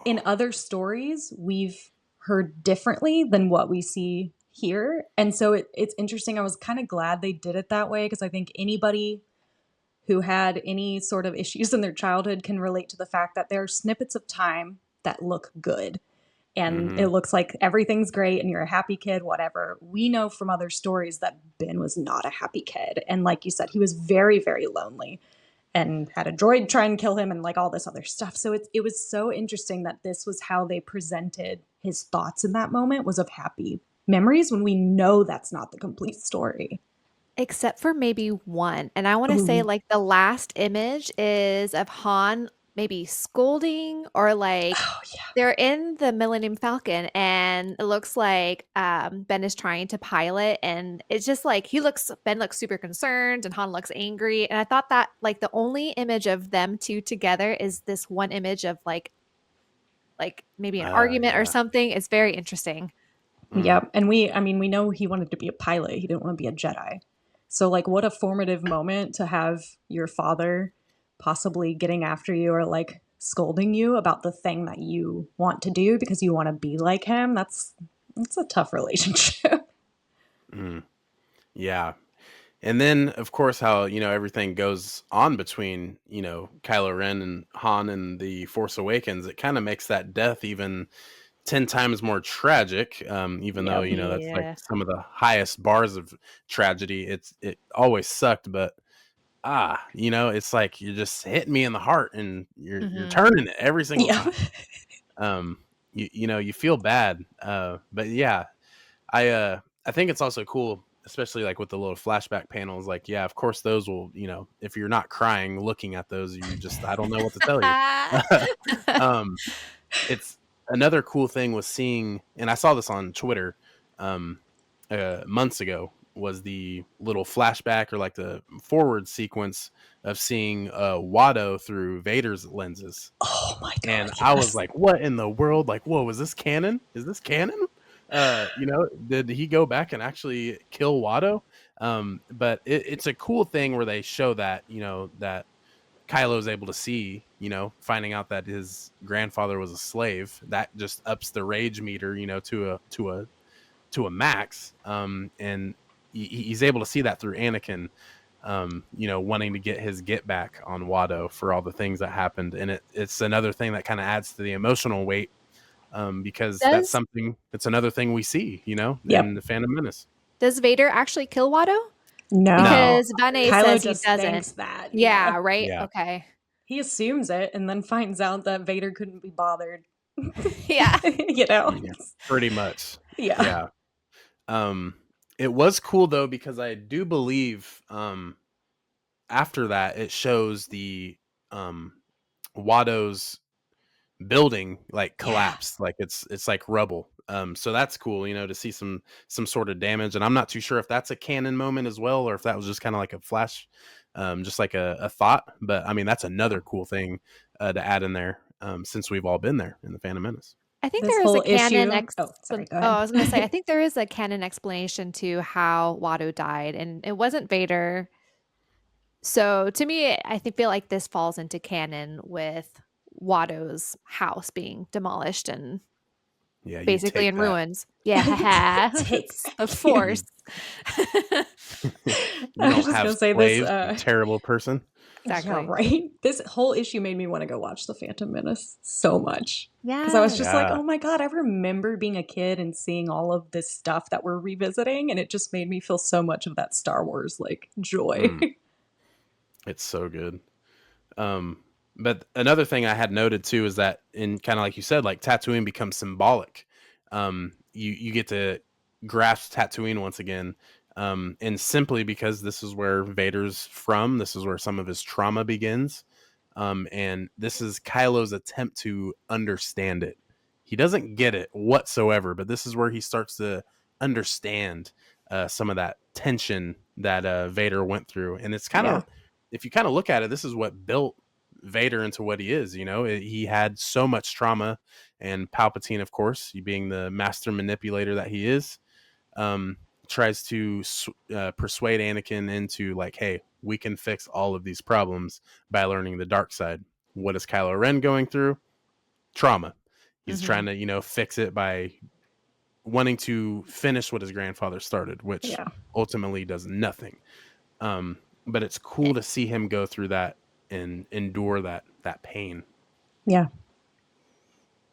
in Oh. other stories, we've heard differently than what we see here. And so it's interesting. I was kind of glad they did it that way because I think anybody who had any sort of issues in their childhood can relate to the fact that there are snippets of time that look good and Mm-hmm. it looks like everything's great and you're a happy kid, whatever. We know from other stories that Ben was not a happy kid. And like you said, he was very, very lonely and had a droid try and kill him and like all this other stuff. So it was so interesting that this was how they presented his thoughts in that moment, was of happy memories, when we know that's not the complete story. Except for maybe one. And I want to say Ooh. like the last image is of Han maybe scolding or like Oh yeah. they're in the Millennium Falcon and it looks like Ben is trying to pilot and it's just like Ben looks super concerned and Han looks angry. And I thought that like the only image of them two together is this one image of like maybe an argument or Yeah. something. It's very interesting. Mm. Yeah. And I mean, we know he wanted to be a pilot. He didn't want to be a Jedi. So like what a formative moment to have your father possibly getting after you or like scolding you about the thing that you want to do because you want to be like him. That's a tough relationship. Mm. Yeah. And then, of course, how everything goes on between Kylo Ren and Han and the Force Awakens. It kind of makes that death even 10 times more tragic. Even though Yep. that's like Yeah. some of the highest bars of tragedy. It always sucked, but it's like you're just hitting me in the heart, and you're Hmm. turning it every single Yeah. time. Um, you feel bad. But yeah, I think it's also cool, especially like with the little flashback panels. Like, yeah, of course, those will, if you're not crying looking at those, I don't know what to tell you. um, it's another cool thing was seeing, and I saw this on Twitter, um, months ago, was the little flashback or like the forward sequence of seeing Watto through Vader's lenses. Oh my God. And I was Yes. like, what in the world? Like, whoa, is this canon? Is this canon? Did he go back and actually kill Watto? But it's a cool thing where they show that, that Kylo's able to see, finding out that his grandfather was a slave. That just ups the rage meter, to a max. And he's able to see that through Anakin, wanting to get his get back on Watto for all the things that happened. And it's another thing that kind of adds to the emotional weight, because Does it's another thing we see, in Yep. the Phantom Menace. does Vader actually kill Watto? No. No. Because Vane Kylo says he just doesn't. thinks that. Yeah, Yeah. right? Yeah. Okay. He assumes it and then finds out that Vader couldn't be bothered. Yeah. You know? Yeah. Pretty much. Yeah. Yeah. Um, it was cool though, because I do believe, after that it shows the, um, Watto's building like Yeah. collapsed, like it's like rubble. So that's cool, to see some sort of damage. And I'm not too sure if that's a canon moment as well, or if that was just kind of like a flash, just like a thought. But I mean, that's another cool thing to add in there, since we've all been there in the Phantom Menace. I think This there is a whole canon issue. ex Oh, sorry. Go oh, ahead. I was gonna say, I think there is a canon explanation to how Watto died, and it wasn't Vader. So to me, feel like this falls into canon with Watto's house being demolished and Yeah, you basically take in that. ruins. Yeah, Take it's the that. Force. You I was don't just have gonna say this. slaves, you terrible person. Yeah, Exactly. right. This whole issue made me want to go watch The Phantom Menace so much because I was just Yes. like, Yeah. oh my God, I remember being a kid and seeing all of this stuff that we're revisiting, and it just made me feel so much of that Star Wars like joy. Mm, it's so good. Um, but another thing I had noted too is that, in kind of like you said, like Tatooine becomes symbolic. You get to grasp Tatooine once again, and simply because this is where Vader's from. This is where some of his trauma begins, and this is Kylo's attempt to understand it. He doesn't get it whatsoever, but this is where he starts to understand some of that tension that Vader went through, and it's kind Yeah. of, if you kind of look at it, this is what built Vader into what he is. He had so much trauma, and Palpatine, of course, he being the master manipulator that he is, um, tries to persuade Anakin into like, hey, we can fix all of these problems by learning the dark side. What is Kylo Ren going through? Trauma. He's trying to, fix it by wanting to finish what his grandfather started, which ultimately does nothing. But it's cool to see him go through that and endure that pain. Yeah.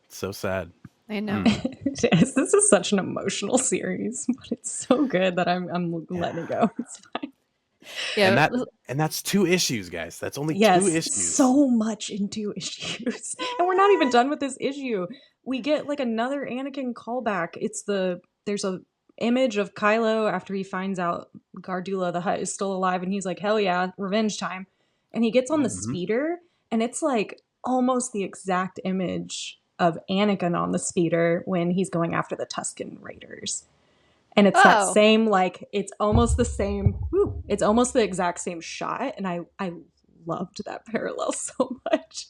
It's so sad. I know. This is such an emotional series, but it's so good that I'm letting it go. It's fine. Yeah. And that's 2 issues, guys. That's only 2 Yes, issues. so much in 2 issues. And we're not even done with this issue. We get like another Anakin callback. There's a image of Kylo after he finds out Gardula the Hutt is still alive, and he's like, hell yeah, revenge time. And he gets on the speeder, and it's like almost the exact image of Anakin on the speeder when he's going after the Tusken Raiders. And it's that same, like, it's almost the same, it's almost the exact same shot. And I loved that parallel so much.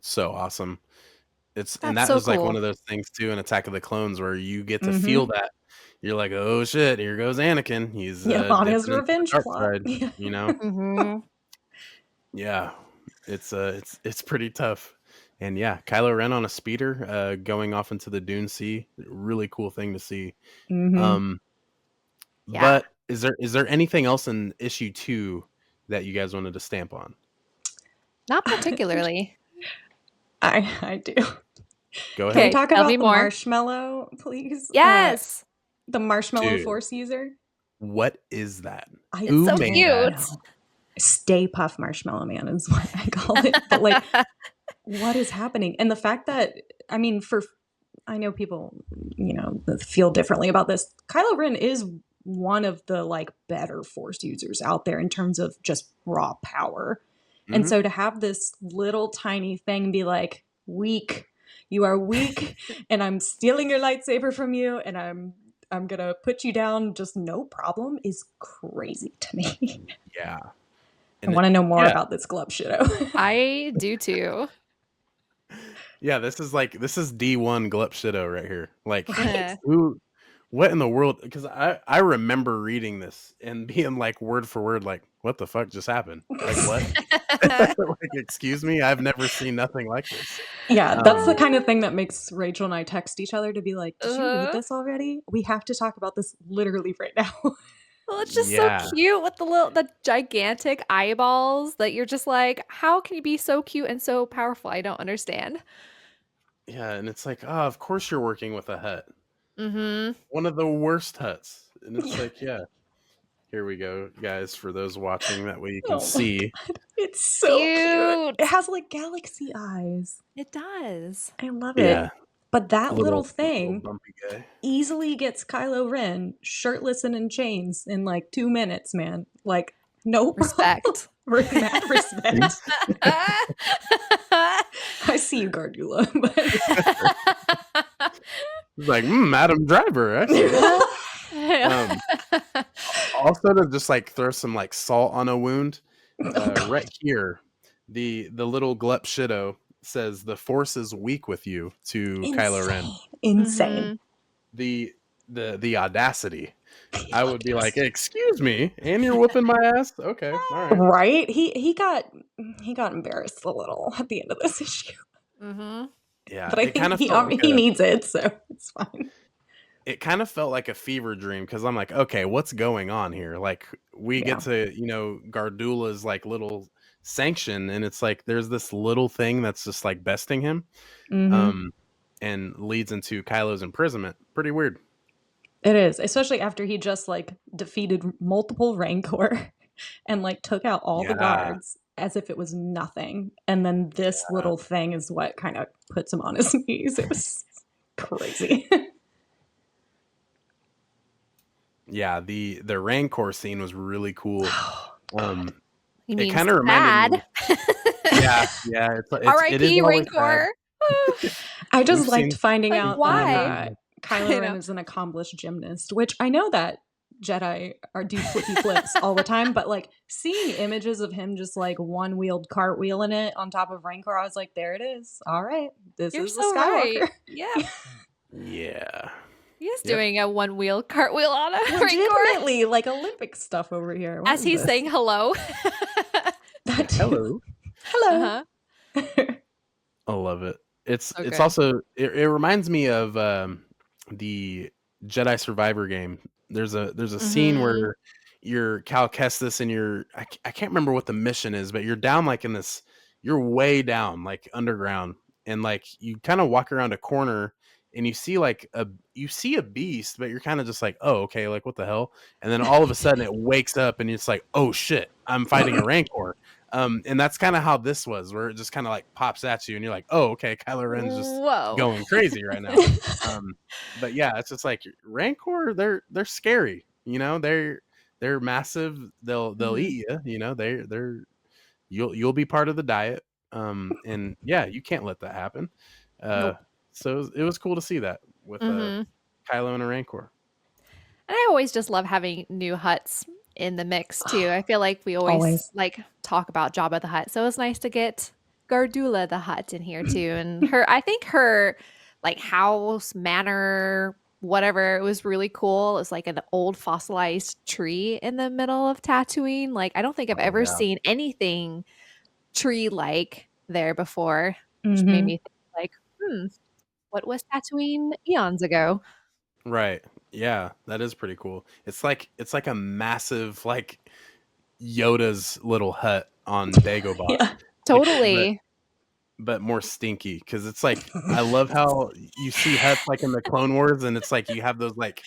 So awesome. That's and that so was like cool. one of those things too in Attack of the Clones where you get to feel that. You're like, oh shit, here goes Anakin. He's on his dipping into the revenge dark plot. side, Yeah, it's pretty tough. And yeah, Kylo Ren on a speeder, going off into the Dune Sea, really cool thing to see. Um, but is there anything else in issue 2 that you guys wanted to stamp on? Not particularly. I do. Go ahead. Can we talk tell about me the more. marshmallow, please? Yes. The marshmallow Dude. Force user. What is that? It's Who so made cute. that? Stay Puff Marshmallow Man is what I call it. But like, what is happening? And the fact that, I mean, I know people, feel differently about this. Kylo Ren is one of the like better Force users out there in terms of just raw power. And so to have this little tiny thing be like, weak, you are weak, and I'm stealing your lightsaber from you, and I'm gonna put you down just no problem is crazy to me. Yeah. I want to know more about this Glub Shido. I do too. Yeah, this is D1 Glup Shido right here. Like, Right. what in the world? Because I remember reading this and being like word for word, like, what the fuck just happened? Like, what? Like, excuse me, I've never seen nothing like this. Yeah, that's the kind of thing that makes Rachel and I text each other to be like, did you read this already? We have to talk about this literally right now. Well, it's just so cute with the gigantic eyeballs that you're just like, how can you be so cute and so powerful? I don't understand. Yeah, and it's like, oh, of course you're working with a Hutt. Mm-hmm. One of the worst Hutts. And it's like, yeah. Here we go, guys, for those watching that way you can see. God. It's so cute. It has like galaxy eyes. It does. I love it. But that little thing bumpy guy easily gets Kylo Ren shirtless and in chains in like 2 minutes, man. Like, no respect. Respect. I see you, Gardula. He's like, Adam Driver, actually. Also, to just like throw some like salt on a wound, right here, the little Glup Shido says the Force is weak with you to Kylo Ren. Insane. The audacity. I would be like, excuse me, and you're whooping my ass? Okay, all right. Right? He got embarrassed a little at the end of this issue. Yeah, but I think he needs it, so it's fine. It kind of felt like a fever dream because I'm like, okay, what's going on here? Like, we get to, Gardula's like little sanction, and it's like there's this little thing that's just like besting him, and leads into Kylo's imprisonment. Pretty weird. It is, especially after he just like defeated multiple Rancor and like took out all the guards as if it was nothing. And then this little thing is what kind of puts him on his knees. It was crazy. Yeah, the Rancor scene was really cool. It kind of reminded me. Yeah. R.I.P. Rancor. I just liked finding out why that Kylo Ren is an accomplished gymnast, which I know that Jedi are do flippy flips all the time, but like seeing images of him just like one-wheeled cartwheeling it on top of Rancor, I was like, there it is. All right, this You're is the so right. Skywalker. Yeah. Yeah. He's Yep. doing a one-wheel cartwheel on a Rancor Legitimately, like Olympic stuff over here. What as is he's this? saying hello. That too. Hello. Hello. Uh-huh. I love it. It's Okay. also it reminds me of the Jedi Survivor game. There's a scene Mhm. where you're Cal Kestis and I can't remember what the mission is, but you're down like in this, you're way down like underground, and like you kind of walk around a corner and you see like you see a beast, but you're kind of just like, oh, okay, like what the hell? And then all of a sudden it wakes up and it's like, oh shit, I'm fighting a Rancor. And that's kind of how this was, where it just kind of like pops at you, and you're like, "Oh, okay, Kylo Ren's just Whoa. going crazy right now." Um, but yeah, it's just like Rancor. They're scary. You know, they're massive. They'll Mhm. eat you. You know, they're you'll be part of the diet. And yeah, you can't let that happen. Uh, Nope. so it was cool to see that with Mhm. Kylo and a Rancor. And I always just love having new Hutts in the mix too. I feel like we always Always. like talk about Jabba the Hutt. So it's nice to get Gardula the Hutt in here too. And her I think her like house, manor, whatever, it was really cool. It's like an old fossilized tree in the middle of Tatooine. Like I don't think I've Oh ever yeah, seen anything tree like there before, which made Mm-hmm. me think like, what was Tatooine eons ago? right. Yeah, that is pretty cool. It's like a massive like Yoda's little hut on Dagobah, Yeah. like, but Totally. more stinky, because it's like I love how you see huts like in the Clone Wars, and it's like you have those like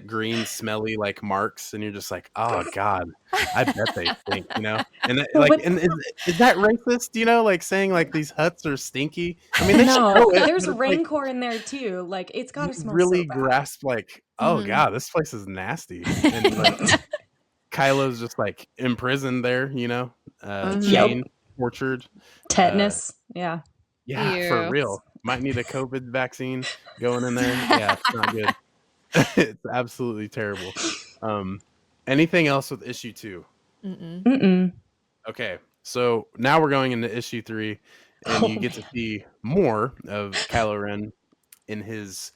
green smelly like marks, and you're just like, oh god, I bet they stink, you know. And that, Well, like, what? and is that racist? You know, like saying like these huts are stinky. I mean, they No, show it, there's but it's like Rancor in there too. Like it's got you to smell so really bad. grasp like, oh Mhm. god, this place is nasty, and like Kylo's just like imprisoned there, you know, Mhm. Yep. chained, tortured. Uh, Tetanus. Yeah. yeah, for Ew. real. Might need a COVID vaccine going in there. Yeah, it's not good. It's absolutely terrible. Um, anything else with issue 2? Mm-mm. Mm-mm. Okay, so now we're going into issue 3, and Oh you get to man. see more of Kylo Ren in his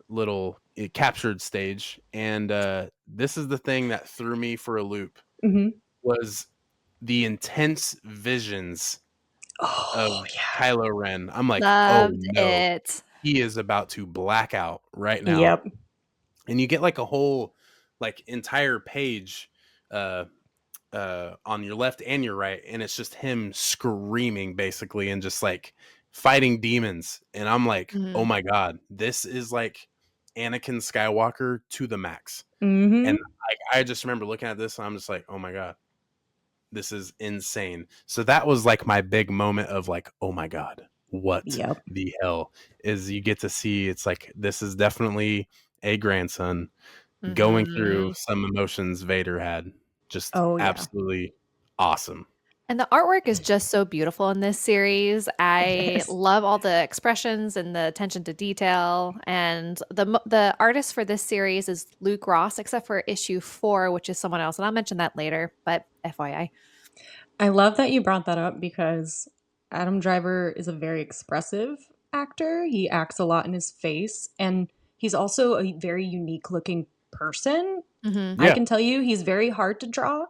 little captured stage, and this is the thing that threw me for a loop, Mm-hmm. was the intense visions of Oh Kylo Ren. I'm like, "Oh, Loved no. it. He is about to black out right yeah. now." Yep. And you get, like, a whole, like, entire page, uh, on your left and your right, and it's just him screaming, basically, and just, like, fighting demons, and I'm like, "Oh Mhm. my god. This is, like, Anakin Skywalker to the max." And, Mm-hmm. I just remember looking at this, and I'm just like, "Oh my god. This is insane." So that was like my big moment of like, oh my god, what Yep. the hell, is you get to see, it's like this is definitely a grandson going through Mhm. some emotions Vader had. Just Oh yeah. absolutely awesome. And the artwork is just so beautiful in this series. I Yes. love all the expressions and the attention to detail. And the artist for this series is Luke Ross, except for issue 4, which is someone else, and I'll mention that later. But FYI. I love that you brought that up because Adam Driver is a very expressive actor. He acts a lot in his face, and he's also a very unique looking person. Hmm. I Yeah. can tell you he's very hard to draw.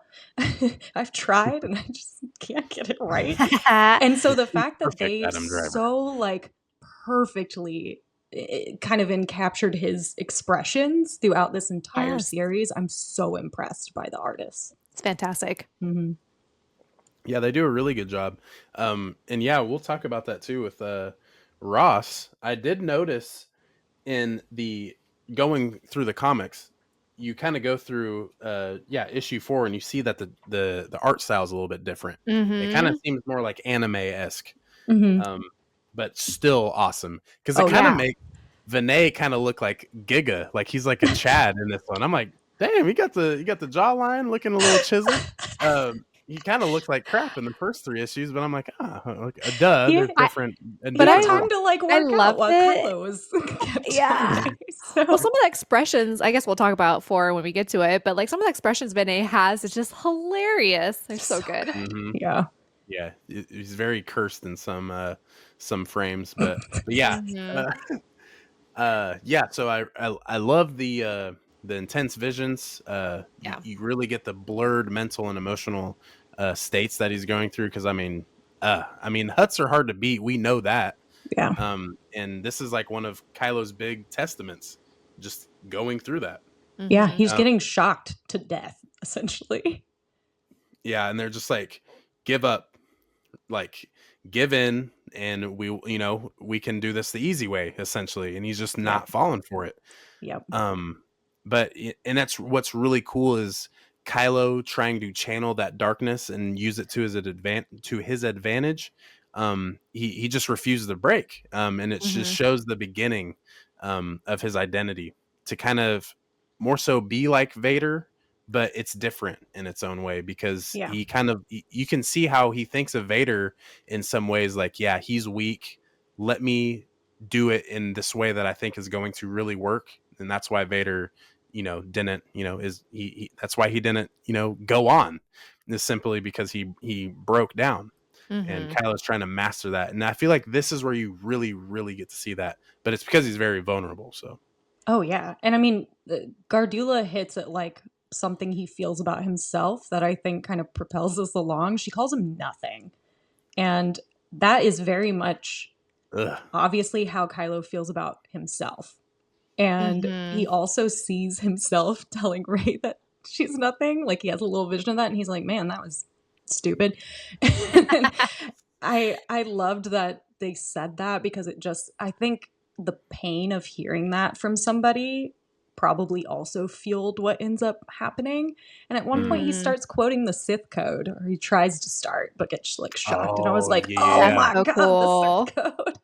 I've tried and I just can't get it right. And so the He's fact that perfect, they Adam Driver. so like perfectly kind of encaptured his expressions throughout this entire Yes, series, I'm so impressed by the artists. it's fantastic. Hmm. Yeah, they do a really good job. And yeah, we'll talk about that too with Ross. I did notice in the going through the comics, you kind of go through issue 4, and you see that the art style is a little bit different. It kind of Hmm. seems more like anime-esque, Hmm. um, but still awesome, because it Oh kind of yeah. makes Vinay kind of look like Giga, like he's like a Chad in this one. I'm like, damn, you got the jawline looking a little chiseled. he kind of looked like crap in the first 3 issues, but I'm like, like, duh, He they're I different in he but had different time ways. to like I work out loved while it. Kylo was kept Yeah. away. Well, So some of the expressions, I guess we'll talk about for when we get to it, but like some of the expressions Vinay has is just hilarious. They're so so good. good. Hmm. Yeah. Yeah, he's very cursed in some frames, but yeah, Hmm. uh, yeah. So I love the intense visions. Yeah. You really get the blurred mental and emotional states that he's going through. Because I mean, Huts are hard to beat. We know that. Yeah. And this is like one of Kylo's big testaments, just going through that. Yeah. Hmm. He's Um, getting shocked to death, essentially. yeah, and they're just like, give up, like give in, and we can do this the easy way, essentially. And he's just Yep. not falling for it. Yep. Um, and that's what's really cool is Kylo trying to channel that darkness and use it to his advantage. He just refuses to break, and it just Hmm. shows the beginning of his identity to kind of more so be like Vader, but it's different in its own way because Yeah. he kind of you can see how he thinks of Vader in some ways, like, yeah, he's weak. Let me do it in this way that I think is going to really work. And that's why Vader, didn't, is that's why he didn't, go on, is simply because he broke down. And Hmm. Kylo's trying to master that. And I feel like this is where you really, really get to see that. But it's because he's very vulnerable. So, Oh yeah. And I mean, Gardula hits at like something he feels about himself that I think kind of propels us along. She calls him nothing. And that is very much ugh. obviously how Kylo feels about himself. And Hmm. he also sees himself telling Rey that she's nothing. Like he has a little vision of that, and he's like, "Man, that was stupid." And I loved that they said that because it just I think the pain of hearing that from somebody probably also fueled what ends up happening. And at one point he Mm. Mm. starts quoting the Sith code, or he tries to start, but gets like shocked. And I was Oh, like, yeah, yeah, oh That's yeah. my so god, the Sith cool. code.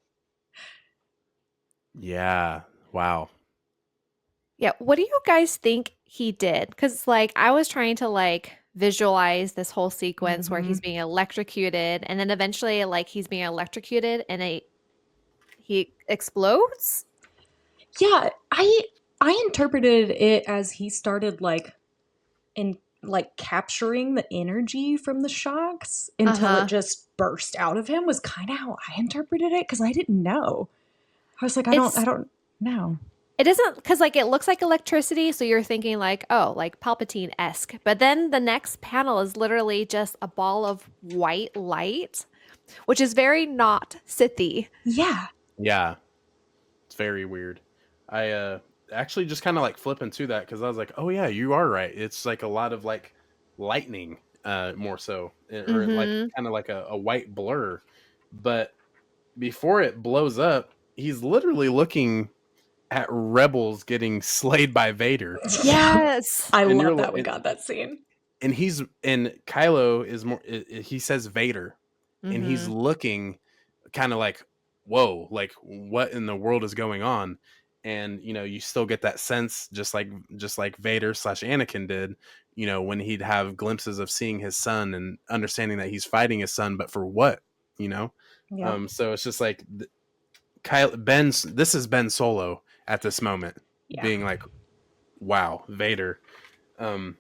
Yeah. Wow. Yeah. What do you guys think he did? Because, like, I was trying to, like, visualize this whole sequence where Hmm. he's being electrocuted, and then eventually, like, he's being electrocuted and he explodes? Yeah, I interpreted it as he started like in like capturing the energy from the shocks until it Uh-huh. just burst out of him was kind of how I interpreted it because I didn't know. I was like, I It's don't know. it isn't because like it looks like electricity, so you're thinking like, oh, like Palpatine-esque. But then the next panel is literally just a ball of white light, which is very not Sithy. Yeah, Yeah. It's very weird. I actually just kind of like flip into that because I was like, oh yeah, you are right. It's like a lot of like lightning, more so, or like Mm-hmm. kind of like a white blur. But before it blows up, he's literally looking at rebels getting slayed by Vader, yeah. Yes. I and love that we got that scene. and Kylo is more. He says Vader, and he's Mm-hmm. looking kind of like, whoa, like what in the world is going on? And you still get that sense, just like Vader slash Anakin did, when he'd have glimpses of seeing his son and understanding that he's fighting his son, but for what, you know? Yep. So it's just like Kyle Ben's. This is Ben Solo at this moment, Yeah. being like, wow, Vader. Um,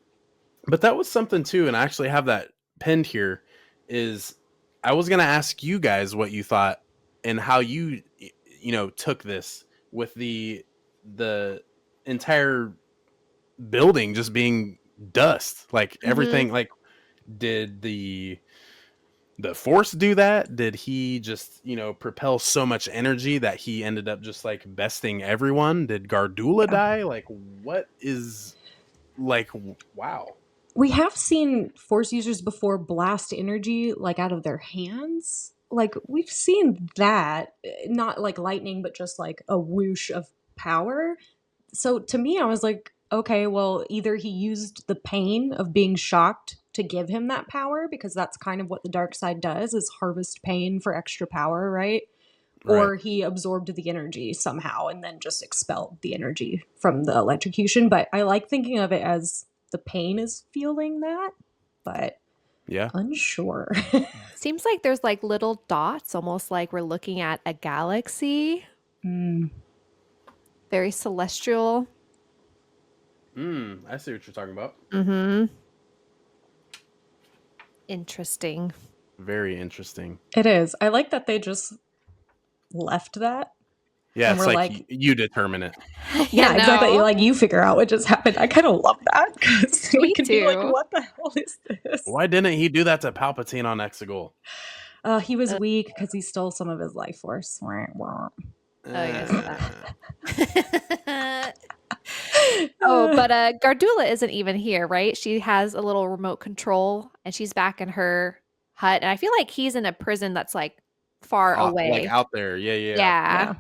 but that was something too, and I actually have that pinned here. Is I was gonna ask you guys what you thought and how you took this with the entire building just being dust, like Mm-hmm. everything. Like, did the Force do that? Did he just propel so much energy that he ended up just like besting everyone? Did Gardula Yeah. die? Like, what is like? Wow. We have seen force users before blast energy like out of their hands. Like we've seen that, not like lightning, but just like a whoosh of power. So to me, I was like, okay, well, either he used the pain of being shocked to give him that power, because that's kind of what the dark side does, is harvest pain for extra power, right? Right. Or he absorbed the energy somehow and then just expelled the energy from the electrocution. But I like thinking of it as the pain is feeling that. But Yeah. Unsure. Seems like there's like little dots, almost like we're looking at a galaxy. Mm. Very celestial. I see what you're talking about. Mm-hmm. Interesting. Very interesting. It is. I like that they just left that Yeah, and it's we're like like, you determine it. You yeah, exactly. know, Like you figure out what just happened. I kind of love that because we me can be like, too. what the hell is this? Why didn't he do that to Palpatine on Exegol? He was Uh, weak because he stole some of his life force. Wah, wah. oh, yes, Uh, that. Oh, but Gardula isn't even here, right? She has a little remote control and she's back in her hut. And I feel like he's in a prison that's like far like away. out there. Yeah, yeah. Yeah, Yeah.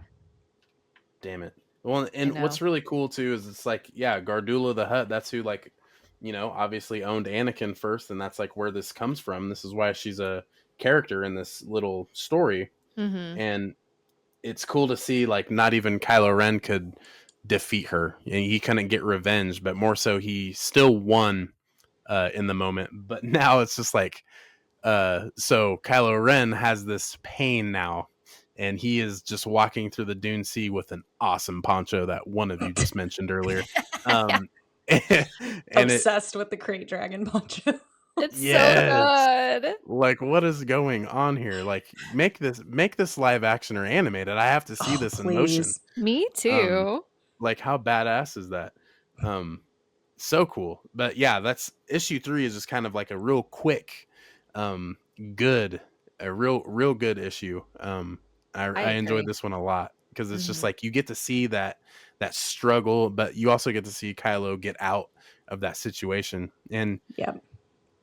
Damn it. Well, I and know. what's really cool too is it's like, yeah, Gardula the Hutt, that's who like, obviously owned Anakin first, and that's like where this comes from. This is why she's a character in this little story. Mm-hmm. And it's cool to see like not even Kylo Ren could defeat her. And he couldn't get revenge, but more so he still won in the moment. But now it's just like so Kylo Ren has this pain now, and he is just walking through the Dune Sea with an awesome poncho that one of you just mentioned earlier. Yeah, Um, and it, Obsessed with the crate dragon poncho. it's so yes, good. like what is going on here? Like make this live action or animated. I have to see Oh, this in motion. please. Me Um, too. like how badass is that? Um, so cool. But yeah, that's issue 3 is just kind of like a real quick, um, good, a real good issue. I I enjoyed agree. this one a lot because it's just Hmm. like you get to see that struggle, but you also get to see Kylo get out of that situation. And Yep.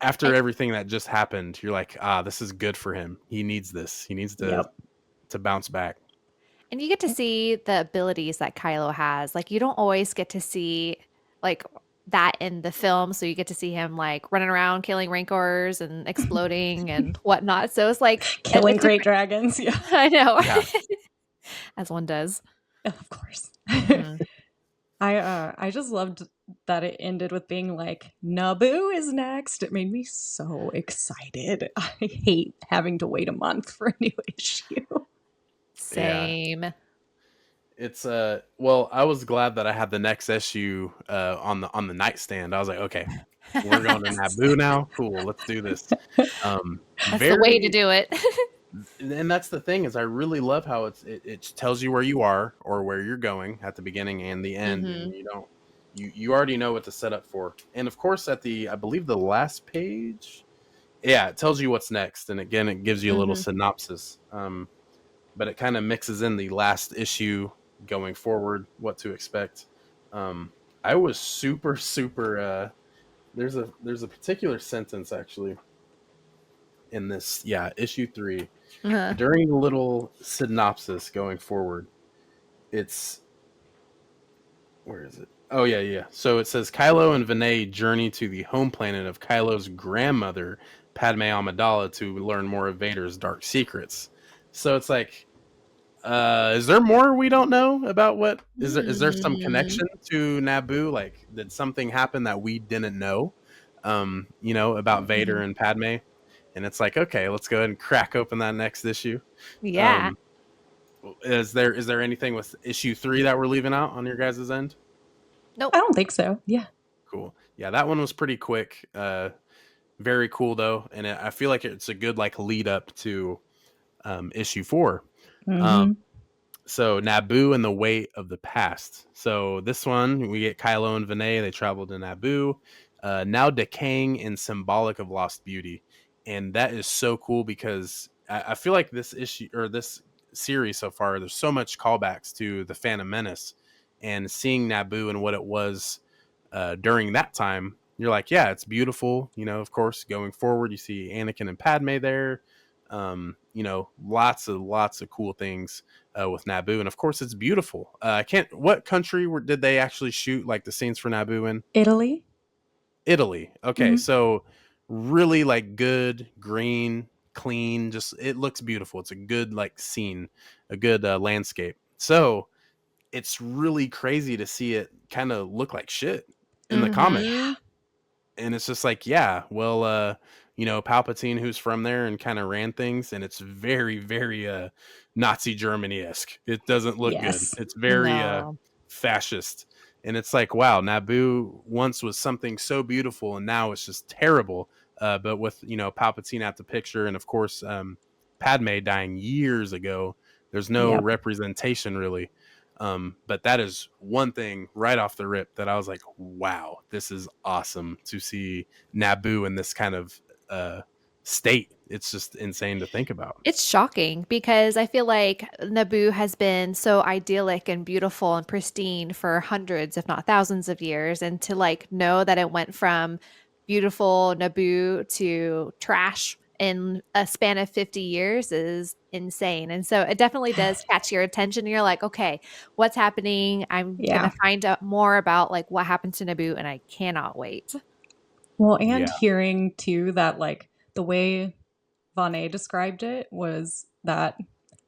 after everything that just happened, you're like, this is good for him. He needs this. He needs Yep. to bounce back. And you get to see the abilities that Kylo has. Like you don't always get to see like that in the film. So you get to see him like running around killing rancors and exploding and whatnot. So it's like a Killing crate different dragons. Yeah. I know. Yeah. As one does. Of course. Mhm. I just loved that it ended with being like Naboo is next. It made me so excited. I hate having to wait a month for a new issue. Yeah. Same. It's well, I was glad that I had the next issue on the nightstand. I was like, okay, we're going to Yes. Naboo now. Cool, let's do this. That's the way to Very, do it. and that's the thing is, I really love how it tells you where you are or where you're going at the beginning and the end, and Hmm. you don't you already know what to set up for. And of course, at the I believe the last page, yeah, it tells you what's next, and again, it gives you a little Hmm. synopsis. But it kind of mixes in the last issue going forward, what to expect. Um, I was super. There's a particular sentence actually in this, yeah, issue 3 Uh-huh. during the little synopsis going forward. It's where is it? Oh yeah, yeah. So it says Kylo and Vinay journey to the home planet of Kylo's grandmother, Padme Amidala, to learn more of Vader's dark secrets. So it's like, is there more we don't know about what is there some Hmm. connection to Naboo? Like, did something happen that we didn't know? About Vader Mhm. and Padme, and it's like, okay, let's go ahead and crack open that next issue. Yeah. Um, is there anything with issue 3 that we're leaving out on your guys' end? Nope. I don't think so. Yeah. Cool. Yeah, that one was pretty quick. Very cool though, and I feel like it's a good like lead up to issue 4. Um, Hmm. So Naboo and the Weight of the Past. So this one we get Kylo and Vinay. They travel to Naboo, now decaying and symbolic of lost beauty, and that is so cool because I feel like this issue or this series so far, there's so much callbacks to the Phantom Menace, and seeing Naboo and what it was during that time. You're like, yeah, it's beautiful. Of course, going forward, you see Anakin and Padme there. Lots of cool things with Naboo, and of course it's beautiful. I can't. What country did they actually shoot like the scenes for Naboo in? Italy. Italy. Okay, Hmm. so really like good, green, clean. Just it looks beautiful. It's a good like scene, a good landscape. So it's really crazy to see it kind of look like shit in the comic. Hmm. And it's just like, yeah, well, Palpatine, who's from there and kind of ran things, and it's very, very Nazi Germany-esque. It doesn't look good. Yes. It's very No. fascist. And it's like, wow, Naboo once was something so beautiful, and now it's just terrible. But with Palpatine at the picture, and of course Padme dying years ago, there's no Yep. representation really. But that is one thing right off the rip that I was like, wow, this is awesome to see Naboo in this kind of state. It's just insane to think about. It's shocking because I feel like Naboo has been so idyllic and beautiful and pristine for hundreds, if not thousands of years. And to like know that it went from beautiful Naboo to trash in a span of 50 years is insane. And so it definitely does catch your attention. You're like, okay, what's happening? I'm going Yeah. to find out more about like what happened to Naboo, and I cannot wait. Well, and Yeah. hearing too that like the way Vonnet described it was that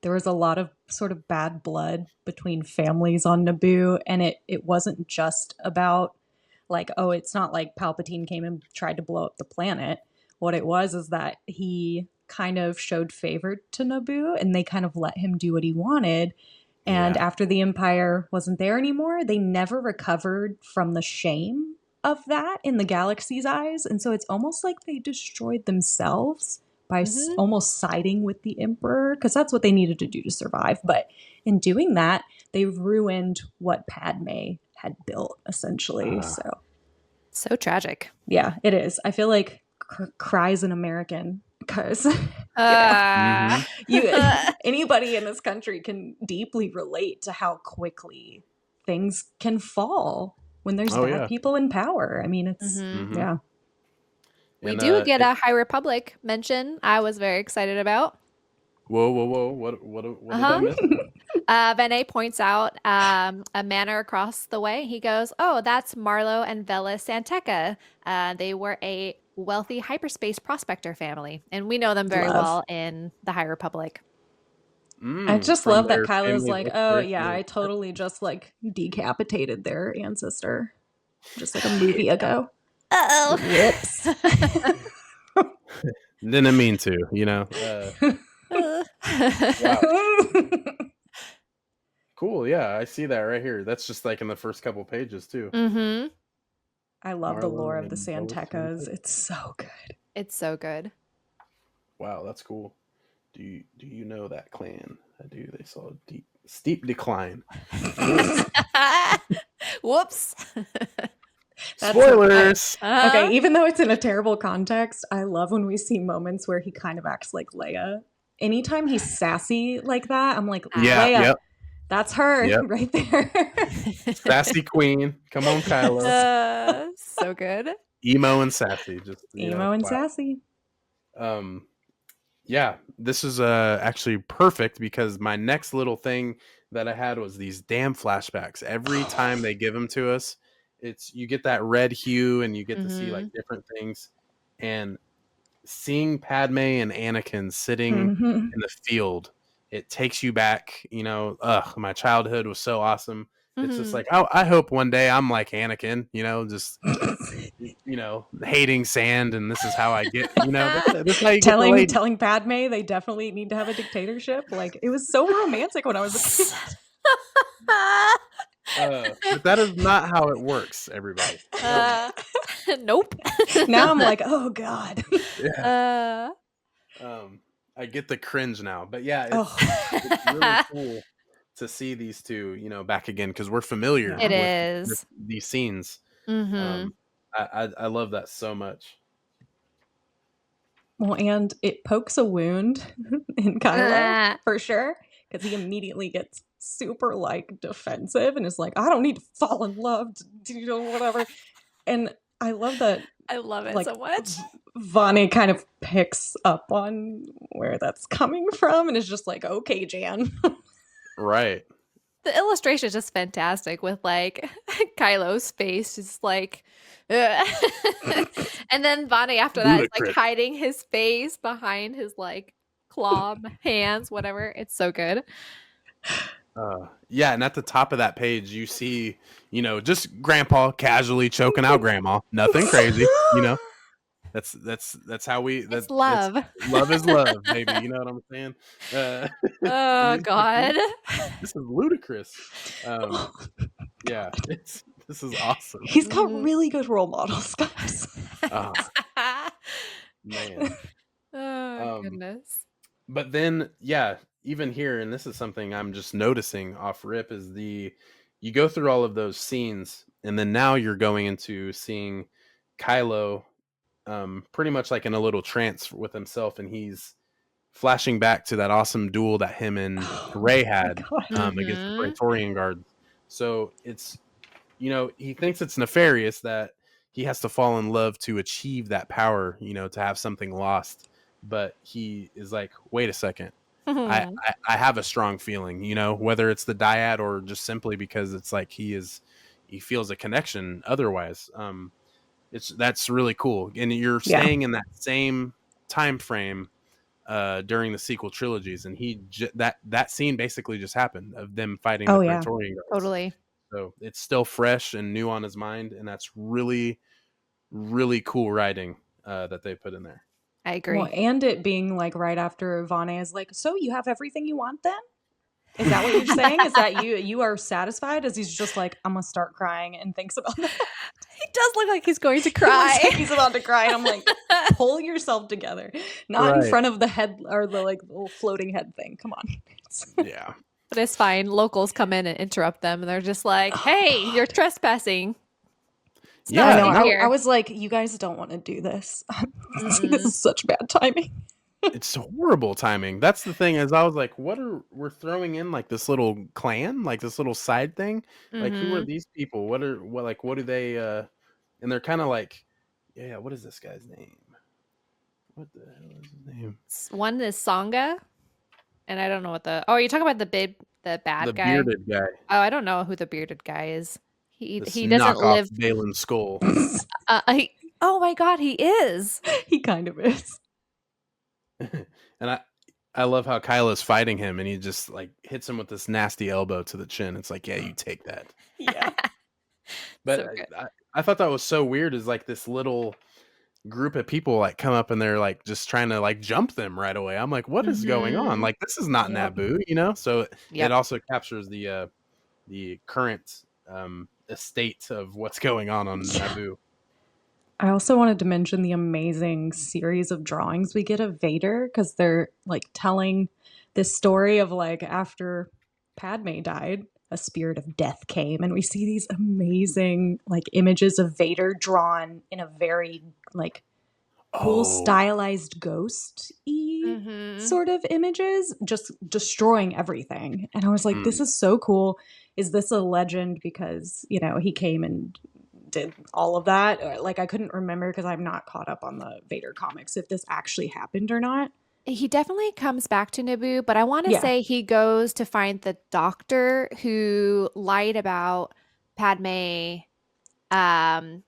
there was a lot of sort of bad blood between families on Naboo, and it wasn't just about like, oh, it's not like Palpatine came and tried to blow up the planet. What it was is that he kind of showed favor to Naboo, and they kind of let him do what he wanted. And Yeah. after the Empire wasn't there anymore, they never recovered from the shame of that in the galaxy's eyes. And so it's almost like they destroyed themselves by Mhm. almost siding with the Emperor, because that's what they needed to do to survive. But in doing that, they ruined what Padme had built, essentially. So, So tragic. yeah, it is. I feel like cries an American because Mhm. anybody in this country can deeply relate to how quickly things can fall when there's Oh bad yeah. people in power. I mean, it's Mhm. yeah. We And do get a High Republic mention. I was very excited about. whoa! What did I Uh-huh. miss? Vene points out a manor across the way. He goes, "Oh, that's Marlo and Vela Santeca. They were a wealthy hyperspace prospector family, and we know them very Love. well in the High Republic." I just From love that their Kylo's family's like, oh exploration yeah, of I Earth. totally just like decapitated their ancestor just like a movie ago. Uh-oh. Whoops. Didn't mean to, Wow. Cool. Yeah, I see that right here. That's just like in the first couple pages too. Mm-hmm. I love the lore Marlo of the and Bella Santecas. Santeca. It's so good. It's so good. Wow, that's cool. Do you know that clan? I do. They saw a steep decline. Cool. Whoops. That's Spoilers. Okay, even though it's in a terrible context, I love when we see moments where he kind of acts like Leia. Anytime he's sassy like that, I'm like, Yeah. Leia, Yep. that's her Yep. right there. Sassy Queen. Come on, Kylo. So good. Emo and sassy. Just Emo and wow. sassy. Yeah, this is actually perfect because my next little thing that I had was these damn flashbacks. Every time they give them to us, you get that red hue and you get to see like different things. And seeing Padme and Anakin sitting in the field, it takes you back. My childhood was so awesome. It's just like, oh, I hope one day I'm like Anakin. Just hating sand, and this is how I get. This is how you get the lady. telling Padme they definitely need to have a dictatorship. Like it was so romantic when I was a kid. But that is not how it works, everybody. Nope. Now I'm like, oh god. Yeah. I get the cringe now, but yeah, it's really cool to see these two, back again because we're familiar It with is. these scenes. Mm-hmm. I love that so much. Well, and it pokes a wound in Kylo for sure because he immediately gets super like defensive and is like, I don't need to fall in love to do whatever. And I love that. I love it like, so much. Vonnie kind of picks up on where that's coming from and is just like, okay, Jan. Right. The illustration is just fantastic with like Kylo's face just like and then Vonnie after that is like hiding his face behind his like claw hands, whatever. It's so good. Yeah, and at the top of that page you see, just grandpa casually choking out grandma. Nothing crazy, That's how we It's it's love. love is love, baby. You know what I'm saying? Uh, and Oh he's like, God. this is ludicrous. Um, yeah, this is awesome. He's got Mhm. really good role models, guys. Ah, man. Oh Um, goodness. but then yeah, even here, and this is something I'm just noticing off rip is you go through all of those scenes, and then now you're going into seeing Kylo pretty much like in a little trance with himself, and he's flashing back to that awesome duel that him and Oh Ray my had god. against the Mhm. Praetorian Guards. So it's he thinks it's nefarious that he has to fall in love to achieve that power, to have something lost. But he is like, wait a second. I have a strong feeling, whether it's the dyad or just simply because it's like he feels a connection otherwise. That's really cool. And you're Yeah. staying in that same time frame during the sequel trilogies, and that scene basically just happened of them fighting the Oh yeah. Praetorian Guards. Totally. So it's still fresh and new on his mind, and that's really, really cool writing that they put in there. I Well, agree. and it being like right after Vane is like, so you have everything you want then? Is that what you're saying? Is that you are satisfied? As he's just like, I'm gonna start crying and thinks about that. He does look like he's going to He looks cry. like he's about to cry, and I'm like, pull yourself together. Not in Right. front of the head or the like little floating head thing. Come on. Yeah. But it's fine. Locals come in and interrupt them, and they're just like, Oh "Hey, you're god. trespassing. It's not I Yeah. know. safe I here." was like, you guys don't want to do this. This Mm-mm. is such bad timing. It's horrible timing. That's the thing is I was like, we're throwing in like this little clan, like this little side thing. Like who are Mhm. these people? What do they and they're kind of like, yeah, what is this guy's name? What the hell is his name? One is Songa, and I don't know what the. Oh, you're talking about the The bad guy. bearded guy. Oh, I don't know who the bearded guy is. This He doesn't knockoff live. Balin Skull. Oh my God, he is. He kind of is. And I love how Kylo's fighting him, and he just like hits him with this nasty elbow to the chin. It's like, yeah, you take that. Yeah. But So good. I thought that was so weird. Is like this little group of people like come up and they're like just trying to like jump them right away. I'm like, what is going on? Mhm. Like this is not Yep. Naboo. So it Yep. also captures the current estate of what's going on Yeah. Naboo. I also wanted to mention the amazing series of drawings we get of Vader because they're like telling this story of like after Padme died, a spirit of death came, and we see these amazing like images of Vader drawn in a very like cool Oh, stylized ghost-y Mhm. sort of images, just destroying everything. And I was like, mm, this is so cool. Is this a legend because, he came and did all of that? Like I couldn't remember because I'm not caught up on the Vader comics if this actually happened or not. He definitely comes back to Naboo, but I want to Yeah. say he goes to find the doctor who lied about Padme, um,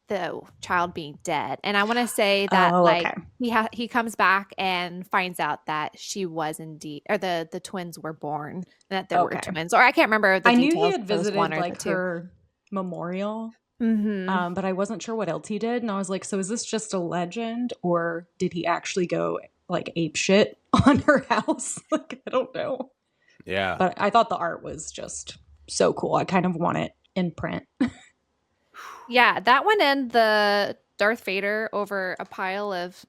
the child being dead. And I want to say that Oh, like okay. he comes back and finds out that she was indeed, or the twins were born, that there were Okay. twins. Or I can't remember the I knew he details had if it was one visited or the like two. her memorial, Mm-hmm. but I wasn't sure what else he did. And I was like, so is this just a legend or did he actually go like ape shit on her house? Like, I don't know. yeah. But I thought the art was just so cool. I kind of want it in print. Yeah, that one and the Darth Vader over a pile of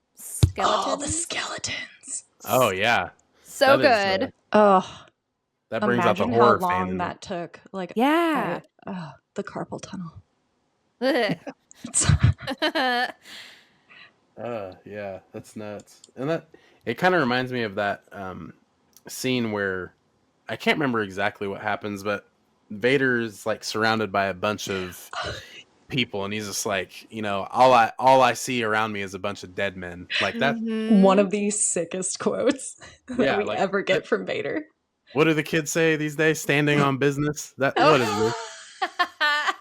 Oh, the skeletons. skeletons. Oh yeah. So That is good. Oh, that brings out the imagine how horror fan long in me. that took. Like, Yeah. the carpal tunnel. Ugh. Yeah, that's nuts. And that it kind of reminds me of that scene where I can't remember exactly what happens, but Vader's like surrounded by a bunch of people, and he's just like, all I see around me is a bunch of dead men. Like that. One Mhm. of the sickest quotes that Yeah, we like ever get from Vader. what do the kids say these days? Standing on business. That what is this? Oh.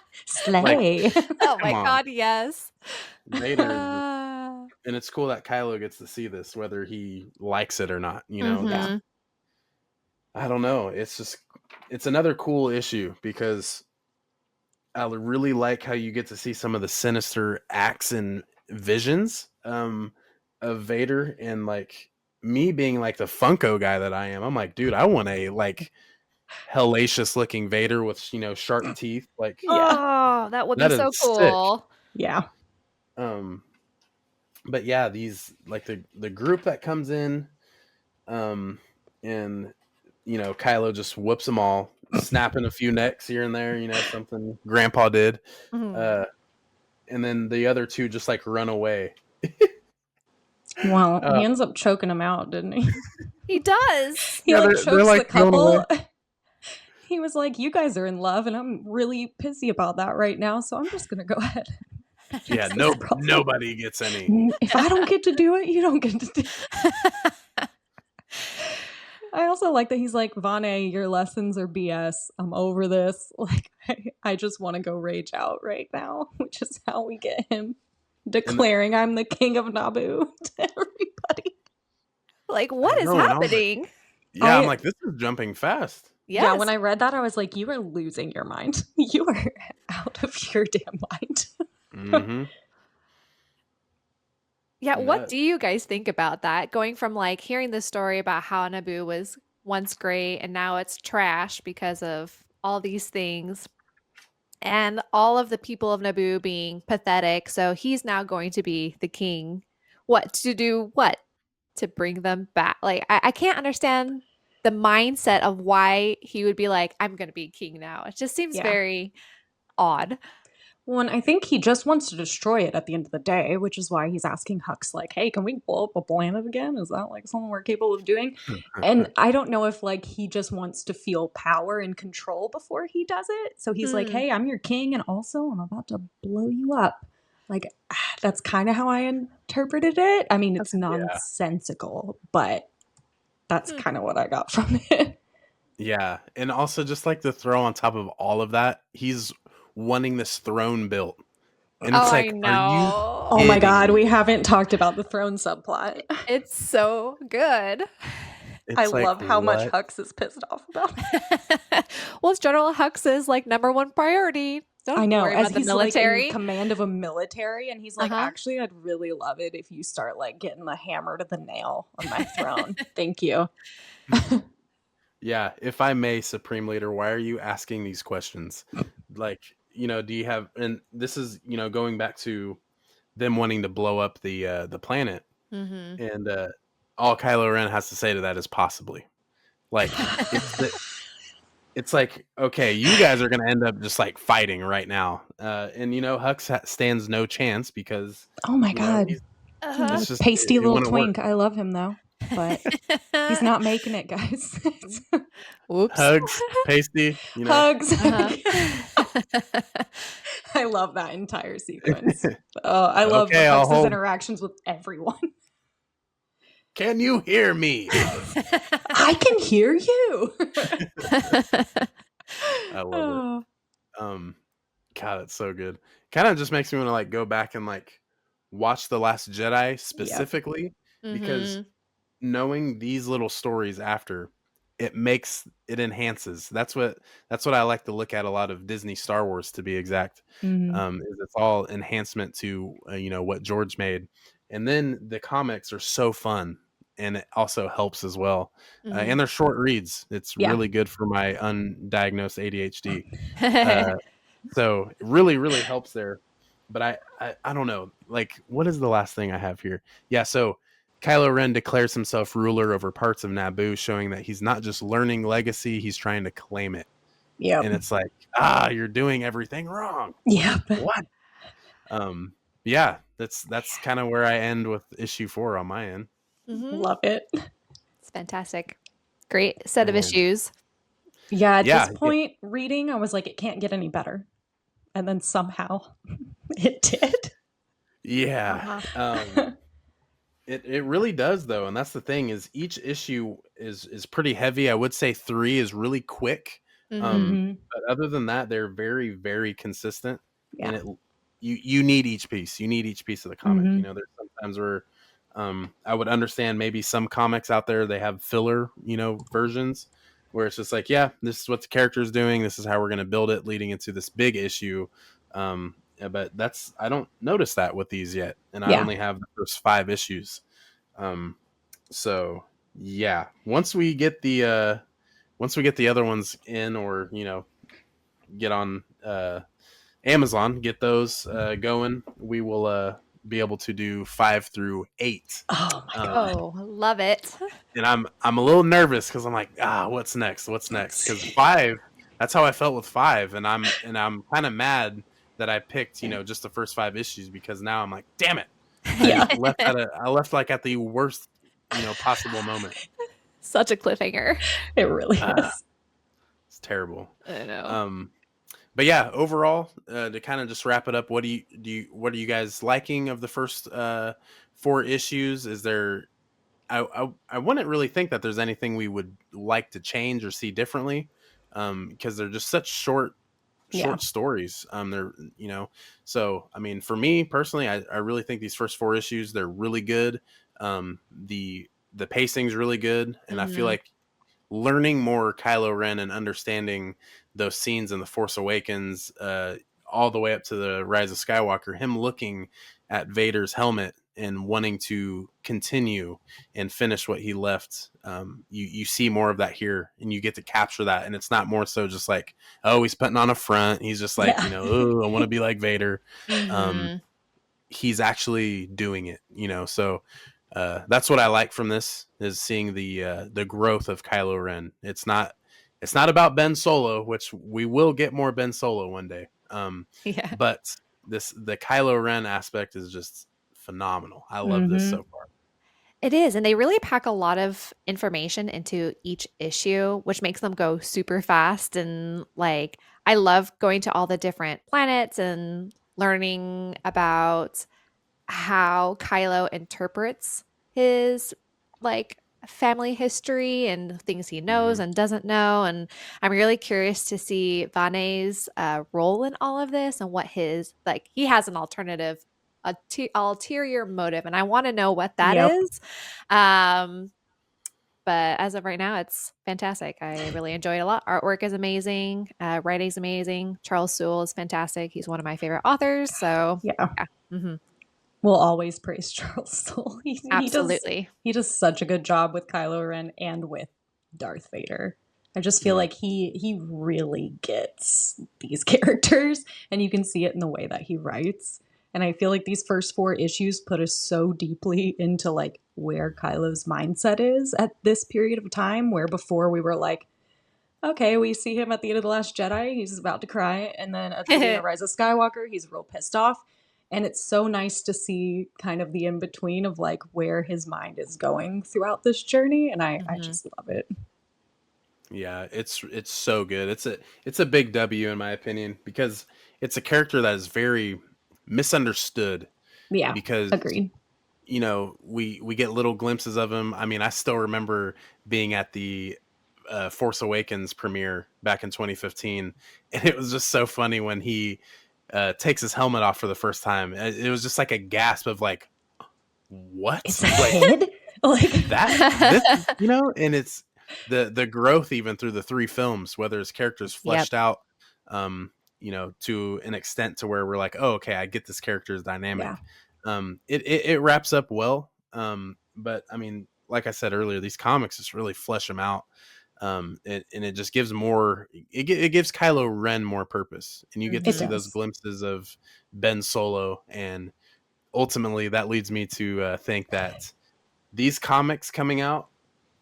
Like, Slay. Oh come my on, God, yes. Vader is. And it's cool that Kylo gets to see this, whether he likes it or not. Yeah. Mhm. I don't know. It's another cool issue because I really like how you get to see some of the sinister acts and visions of Vader, and like me being like the Funko guy that I am, I'm like, dude, I want a like hellacious looking Vader with sharp teeth. Like Yeah. Oh, that would be that is so sick. cool. Yeah. Um, but yeah, these like the group that comes in, and Kylo just whoops them all, snapping a few necks here and there, something Grandpa did, Mhm. uh, and then the other two just like run away. Well, Uh, he ends up choking him out, didn't he? He does. He yeah, like they're chokes the like going away. couple. He was like, "You guys are in love, and I'm really pissy about that right now, so I'm just gonna go ahead and Yeah, fix this problem. nobody gets any. If I don't get to do it, you don't get to do it." I also like that he's like, "Vane, your lessons are BS. I'm over this. Like, I just want to go rage out right now," which is how we get him And declaring, "I'm the king of Naboo" to everybody. Like, I what is know, and I was like, happening? yeah, I'm I like, this is jumping fast. Yeah, Yes. when I read that, I was like, "You are losing your mind. You are out of your damn mind." Mm-hmm. Yeah, what Nut. do you guys think about that? Going from like hearing the story about how Naboo was once great and now it's trash because of all these things and all of the people of Naboo being pathetic. So he's now going to be the king. What to do? What to bring them back? Like, I can't understand the mindset of why he would be like, I'm going to be king now. It just seems Yeah. very odd. Well, and I think he just wants to destroy it at the end of the day, which is why he's asking Hux, like, "Hey, can we blow up a planet again? Is that like something we're capable of doing?" And I don't know if like he just wants to feel power and control before he does it. So he's like, Hmm. "Hey, I'm your king, and also I'm about to blow you up." Like, that's kind of how I interpreted it. I mean, it's Okay. Yeah, nonsensical, but that's Hmm. kind of what I got from it. yeah, and also just like to throw on top of all of that, he's wanting this throne built, and Oh, it's I like, are you Oh know. my kidding god, me? we haven't talked about the throne subplot. It's so good. I It's like, love how much what? Hux is pissed off about it. Well, it's General Hux's like number one priority. I Don't know, worry as about the he's like in military. command of a military, and he's like, Uh-huh. "Actually, I'd really love it if you start like getting the hammer to the nail on my throne. Thank you." Yeah, if I may, Supreme Leader, why are you asking these questions? Like, do you have? And this is, going back to them wanting to blow up the planet, Mm-hmm. and all Kylo Ren has to say to that is possibly. Like, it's like, okay, you guys are gonna end up just like fighting right now, and Hux stands no chance because Oh my god. he's He's Uh-huh. a it's just pasty it little wouldn't work. twink. I love him though, but he's not making it, guys. Whoops. Hugs, pasty, Hugs. Uh-huh. I love that entire sequence. I love Okay, I'll Hux's hold. interactions with everyone. Can you hear me, Hug? I can hear you. I love it. Oh, Um, God, it's so good. Kind of just makes me want to like go back and like watch The Last Jedi yep. specifically because Mm-hmm. knowing these little stories after it enhances. That's what I like to look at a lot of Disney Star Wars, to be exact. Mhm. Is it's all enhancement to what George made, and then the comics are so fun, and it also helps as well. Mm-hmm. And they're short reads. It's Yeah. really good for my undiagnosed ADHD. So it really, really helps there. But I don't know. Like, what is the last thing I have here? Yeah, so Kylo Ren declares himself ruler over parts of Naboo, showing that he's not just learning legacy, he's trying to claim it. Yep. And it's like, you're doing everything wrong. Yep. What? Um, yeah, that's kind of where I end with issue 4 on my end. Mm-hmm. Love it. It's fantastic. Great set of Man. issues. Yeah, at this Yeah, point, reading, I was like, it can't get any better. And then somehow it did. yeah. Uh-huh. It really does though, and that's the thing is each issue is pretty heavy. I would say 3 is really quick. Mm-hmm. Um, Hmm. but other than that, they're very, very consistent, Yeah. and you need each piece. You need each piece of the comic. Hmm. There's sometimes where I would understand maybe some comics out there they have filler, versions where it's just like, yeah, this is what the character is doing. This is how we're going to build it leading into this big issue. but I don't notice that with these yet, and I Yeah. only have the first 5 issues. Um, so yeah, once we get the other ones in, or get on Amazon, get those going, we will be able to do 5 through 8. Oh my Um, God. Oh, love it. and I'm a little nervous because I'm like, what's next? What's next? Because 5, that's how I felt with 5, and I'm kind of mad that I picked just the first 5 issues, because now I'm like, damn it, Yeah, I left like at the worst possible moment. Such a cliffhanger. it really Uh, is. it's terrible. I know. Um, but yeah, overall, to kind of just wrap it up, what are you guys liking of the first 4 issues? Is there I wouldn't really think that there's anything we would like to change or see differently, because they're just such Yeah. short stories. They're so I mean, for me personally, I really think these first 4 issues, they're really good. The pacing's really good, and I feel Mhm. like learning more Kylo Ren and understanding those scenes in The Force Awakens, all the way up to the Rise of Skywalker, him looking at Vader's helmet and wanting to continue and finish what he left. You see more of that here, and you get to capture that, and it's not more so just like, oh, he's putting on a front. He's just like, Yeah. oh, I want to be like Vader. Um, Mhm. he's actually doing it, so that's what I like from this, is seeing the growth of Kylo Ren. It's not about Ben Solo, which we will get more Ben Solo one day, Yeah. but the Kylo Ren aspect is just phenomenal. I love this Hmm. so far. It is, and they really pack a lot of information into each issue, which makes them go super fast. And like, I love going to all the different planets and learning about how Kylo interprets his like family history and things he knows Hmm. and doesn't know. And I'm really curious to see Vane's role in all of this and what his like. He has an alternative, ulterior motive, and I want to know what that Yep. is. Um, but as of right now, it's fantastic. I really enjoy it a lot. Artwork is amazing. Writing's amazing. Charles Sewell is fantastic. He's one of my favorite authors. So Yeah. yeah. We'll always praise Charles Soule. Absolutely. He does such a good job with Kylo Ren and with Darth Vader. I just feel Yeah. like he really gets these characters, and you can see it in the way that he writes. And I feel like these first 4 issues put us so deeply into like where Kylo's mindset is at this period of time, where before we were like, okay, we see him at the end of The Last Jedi, he's about to cry, and then at the beginning of Rise of Skywalker, he's real pissed off. And it's so nice to see kind of the in between of like where his mind is going throughout this journey, and I Mhm. just love it. Yeah, it's so good. It's a big W in my opinion, because it's a character that is very misunderstood, Yeah, because agreed. we get little glimpses of him. I mean, I still remember being at the Force Awakens premiere back in 2015, and it was just so funny when he takes his helmet off for the first time. It was just like a gasp of like, what? It's a Like kid? Like that this and it's the growth even through the 3 films, whether his character's Yep. fleshed out, to an extent to where we're like, oh, okay, I get this character's yeah. dynamic. It wraps up well, but I mean, like I said earlier, these comics just really flesh them out. And it just gives more, it gives Kylo Ren more purpose, and you get to It see Mhm. those does. glimpses of Ben Solo, and ultimately that leads me to think that these comics coming out,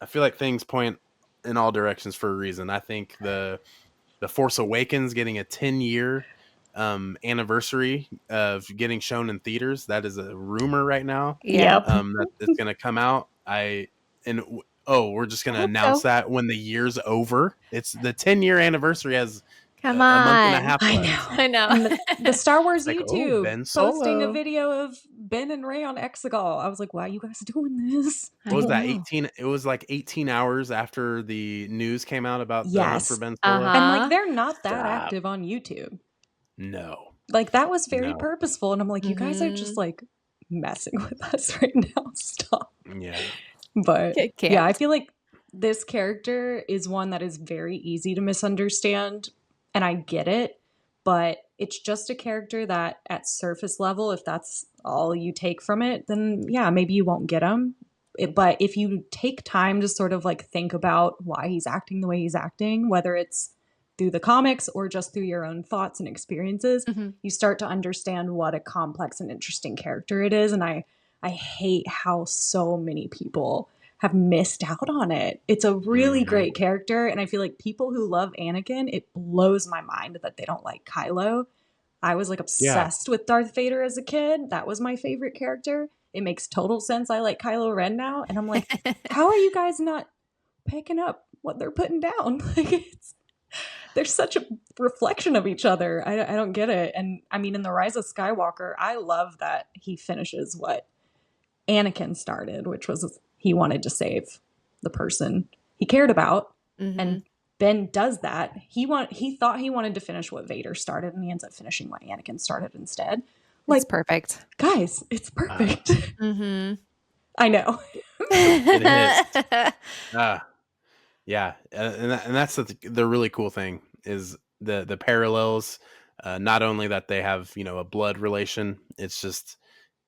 I feel like things point in all directions for a reason. I think the Force Awakens getting a 10-year anniversary of getting shown in theaters. That is a rumor right now, Yeah. Yep. that it's going to come out. Oh, we're just going I to hope announce so. that when the year's over. It's the 10-year anniversary has Come a month and a on. half I left. know. I know. And the Star Wars It's like, oh, YouTube Ben posting a Solo. video of Ben and Ray on Exegol. I was like, why are you guys doing this? I What was don't that? know. 18. It was like 18 hours after the news came out about the hunt for Yes. Ben Solo. And like Uh-huh. they're not that Stop. active on YouTube. No. Like that was very No. purposeful. And I'm like, you guys are just Mhm. like messing with us right now. Stop. Yeah. But Kit yeah, I Kat. feel like this character is one that is very easy to misunderstand. And I get it. But it's just a character that at surface level, if that's all you take from it, then yeah, maybe you won't get him. But if you take time to sort of like think about why he's acting the way he's acting, whether it's through the comics or just through your own thoughts and experiences, Mhm. you start to understand what a complex and interesting character it is. And I hate how so many people have missed out on it. It's a really Mhm. great character, and I feel like people who love Anakin, it blows my mind that they don't like Kylo. I was like Yeah. obsessed with Darth Vader as a kid. That was my favorite character. It makes total sense I like Kylo Ren now, and I'm like, how are you guys not picking up what they're putting down? Like they're such a reflection of each other. I don't get it. And I mean, in the Rise of Skywalker, I love that he finishes what Anakin started, which was he wanted to save the person he cared about, and Mhm. Ben does that. He thought he wanted to finish what Vader started, and he ends up finishing what Anakin started instead. It's Like, perfect. guys, it's Ah, perfect. Mhm. I know. it hits. Ah, yeah, and that's the really cool thing is the parallels. Not only that they have a blood relation, it's just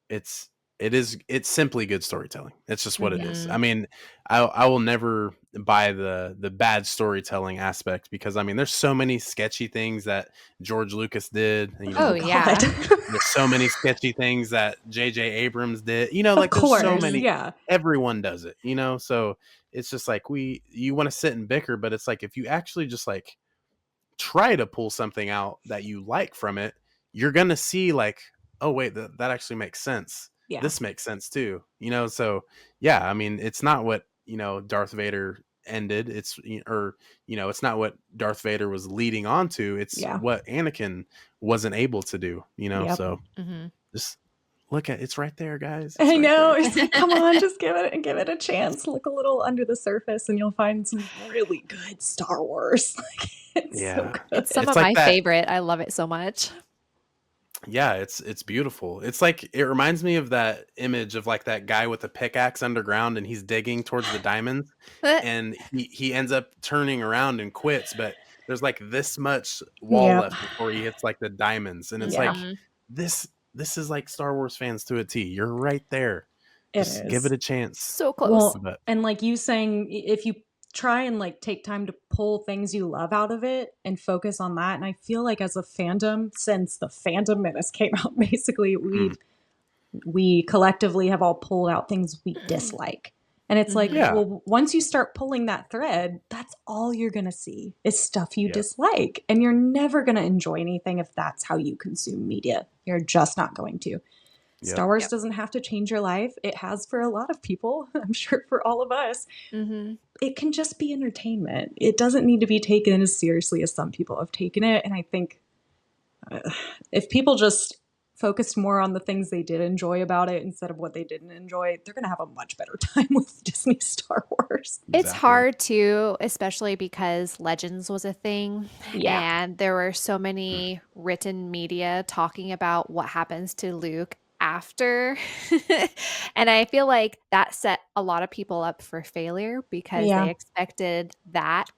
it's it's simply good storytelling. It's just what it is. I Mhm. mean, I will never buy the bad storytelling aspect because I mean, there's so many sketchy things that George Lucas did. Oh God. Yeah. There's so many sketchy things that J.J. Abrams did. Of Like there's so course, many. yeah. Everyone does it. So it's just like you want to sit and bicker, but it's like if you actually just like try to pull something out that you like from it, you're gonna see like, oh wait, that actually makes sense. Yeah. This makes sense too. So yeah, I mean, it's not what Darth Vader ended. It's not what Darth Vader was leading on to. It's Yeah. what Anakin wasn't able to do. Yep. So Mhm. just look at it's right there, guys. It's I right know. there. It's like, come on, just give it a chance. Look a little under the surface and you'll find some really good Star Wars. Like it's so Yeah, It's some good. of it's like my that. favorite. I love it so much. Yeah, it's beautiful. It's like it reminds me of that image of like that guy with a pickaxe underground and he's digging towards the diamonds and he ends up turning around and quits, but there's like this much wall Yep. left before he hits like the diamonds. And it's Yeah, like Mhm. this is like Star Wars fans to a T. You're right there. it Just give it is. a chance. So close. Well, But and like you saying, if you try and like take time to pull things you love out of it and focus on that, and I feel like as a fandom, since the Phantom Menace came out, basically mm, we collectively have all pulled out things we dislike. And it's like, Mhm. yeah, well, once you start pulling that thread, that's all you're going to see is stuff you yeah, dislike. And you're never going to enjoy anything if that's how you consume media. You're just not going to. yep, Star Wars Yep. doesn't have to change your life. It has for a lot of people. I'm sure for all of us. Mhm. It can just be entertainment. It doesn't need to be taken as seriously as some people have taken it. And I think if people just focused more on the things they did enjoy about it instead of what they didn't enjoy, they're going to have a much better time with Disney Star Wars. It's exactly. hard too, especially because Legends was a thing, Yeah. and there were so Mm, many written media talking about what happens to Luke after. And I feel like that set a lot of people up for failure because Yeah. they expected that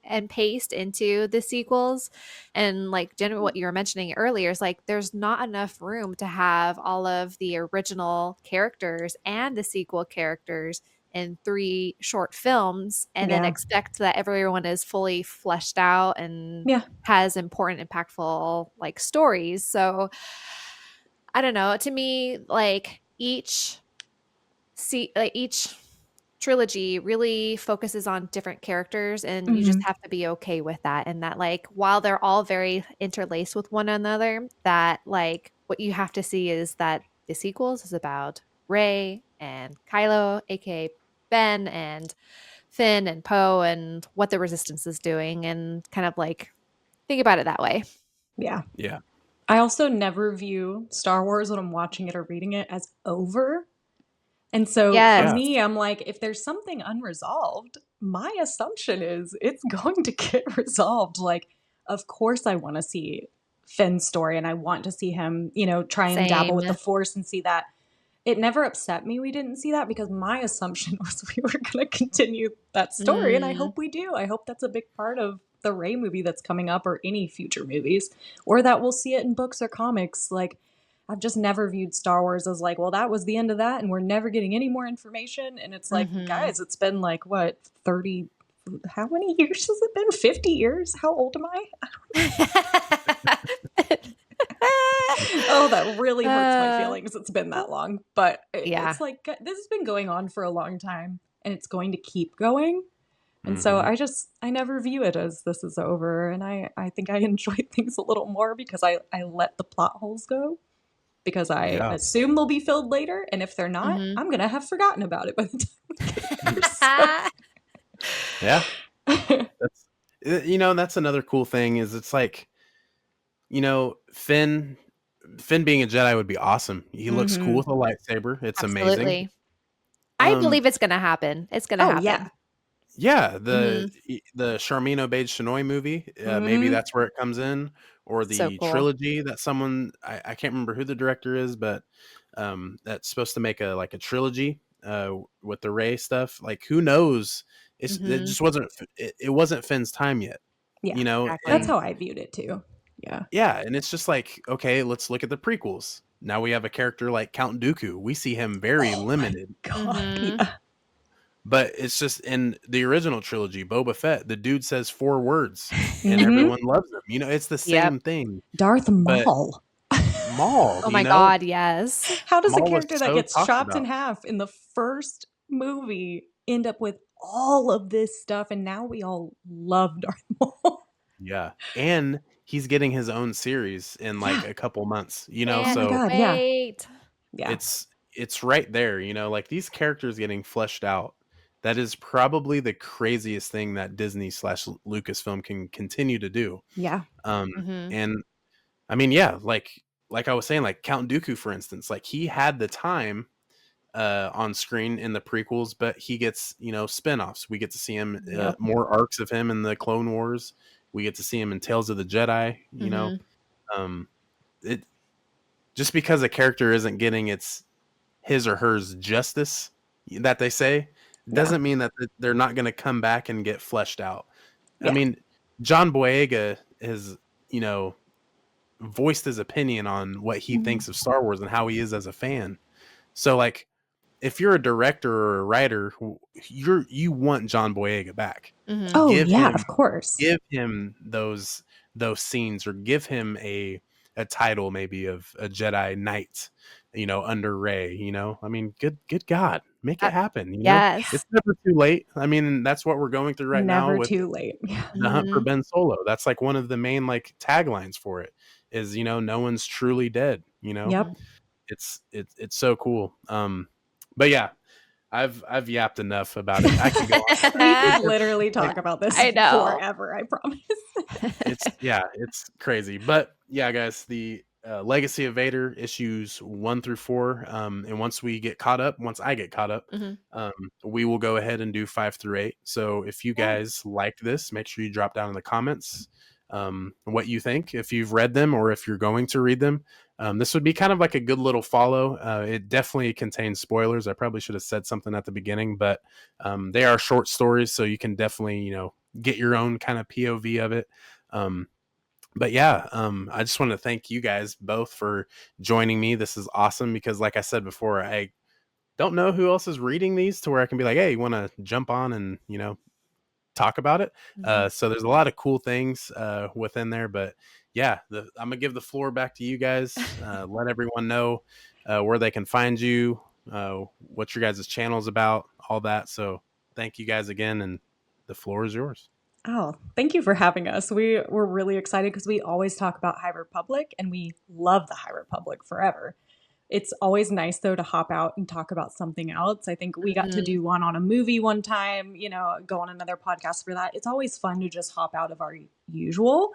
and paste into the sequels. And like Jenna, what you were mentioning earlier is like there's not enough room to have all of the original characters and the sequel characters in 3 short films and then Yeah. expect that everyone is fully fleshed out and Yeah. has important, impactful, like, stories. So, I don't know, to me, like, each trilogy really focuses on different characters, and you just Hmm. have to be okay with that, and that, like, while they're all very interlaced with one another, that, like, what you have to see is that the sequels is about Rey and Kylo, AKA Ben, and Finn and Poe and what the resistance is doing and kind of like think about it that way. Yeah. yeah, I also never view Star Wars when I'm watching it or reading it as over. And so for Yes. yeah, me, I'm like, if there's something unresolved, my assumption is it's going to get resolved. Like, of course, I want to see Finn's story and I want to see him, try and dabble with the Same. Force and see that. It never upset me we didn't see that because my assumption was we were going to continue that story. And I Mm. hope we do. I hope that's a big part of the Rey movie that's coming up or any future movies, or that we'll see it in books or comics. Like, I've just never viewed Star Wars as like, well, that was the end of that, and we're never getting any more information. And it's like, Mhm. guys, it's been like, what, 30, how many years has it been? 50 years? How old am I? Oh, that really hurts my Uh, feelings. It's been that long. But yeah. it's like, this has been going on for a long time, and it's going to keep going. And so Hmm. I never view it as this is over. And I think I enjoy things a little more because I let the plot holes go because I Yeah. assume they'll be filled later. And if they're not, Mhm. I'm going to have forgotten about it by the time we get there. So, Yeah. That's that's another cool thing is it's like, Finn being a Jedi would be awesome. He looks cool hmm. with a lightsaber. It's amazing. Absolutely. I Um, believe it's gonna happen. It's gonna Oh, yeah. happen. yeah, Mhm. the Charmin Obaid Chinoy movie, maybe Hmm. that's where it comes in, or So the cool. trilogy that someone I can't remember who the director is, but that's supposed to make a trilogy with the Ray stuff. Like, who knows? It Mhm. just it wasn't Finn's time yet, Yeah. That's and Exactly. how I viewed it too. Yeah. yeah, and it's just like, okay, let's look at the prequels. Now we have a character like Count Dooku. We see him very Oh my limited, God. Mhm. Yeah. but it's just in the original trilogy, Boba Fett, the dude says 4 words and Hmm. everyone loves him. It's the Yep. same thing. Darth But Maul. Maul, Oh my god, yes. How does a Maul was character that so gets talked chopped in about. half in the first movie end up with all of this stuff? And now we all love Darth Maul. Yeah. And he's getting his own series in like Yeah. a couple months, Oh Can't my so God. Yeah. wait. Yeah. it's right there, like these characters getting fleshed out. That is probably the craziest thing that Disney slash Lucasfilm can continue to do. Yeah. Um, Mhm. and I mean, yeah, like I was saying, like Count Dooku, for instance, like he had the time on screen in the prequels, but he gets spin-offs. We get to see him Yep. more arcs of him in the Clone Wars. We get to see him in Tales of the Jedi. Mhm. Um, it just because a character isn't getting his or hers justice that they say Yeah. doesn't mean that they're not going to come back and get fleshed out. I Yeah. mean, John Boyega has you know voiced his opinion on what he Mhm. thinks of Star Wars and how he is as a fan. So like, if you're a director or a writer, you want John Boyega back. Mhm. Oh, Give yeah, him of course. give him those scenes, or give him a title, maybe of a Jedi Knight, under Rey. I mean, good God, make it That happen. yes. It's never too late. I mean, that's what we're going through right now Never with too late. Yeah. the hunt for Mhm. Ben Solo. That's like one of the main like taglines for it is, no one's truly dead. Yep. It's so cool. But yeah, I've yapped enough about it. I could go on We could forever. literally Like, talk about this I know. forever, I promise. it's crazy. But yeah, guys, the Legacy of Vader issues 1 through 4. And once I get caught up, Mhm. um, we will go ahead and do 5 through 8. So if you Yeah. guys like this, make sure you drop down in the comments what you think, if you've read them or if you're going to read them. This would be kind of like a good little follow. It definitely contains spoilers. I probably should have said something at the beginning, but they are short stories, so you can definitely, get your own kind of POV of it. Um, but yeah, I just want to thank you guys both for joining me. This is awesome because, like I said before, I don't know who else is reading these to where I can be like, hey, you want to jump on and, talk about it. Mhm. So there's a lot of cool things within there. But yeah, I'm gonna give the floor back to you guys. Let everyone know where they can find you, what your guys' channel's about, all that. So thank you guys again, and the floor is yours. Oh, thank you for having us. We're really excited because we always talk about High Republic and we love the High Republic forever. It's always nice though to hop out and talk about something else. I think we got to Mhm. do one on a movie one time, go on another podcast for that. It's always fun to just hop out of our usual.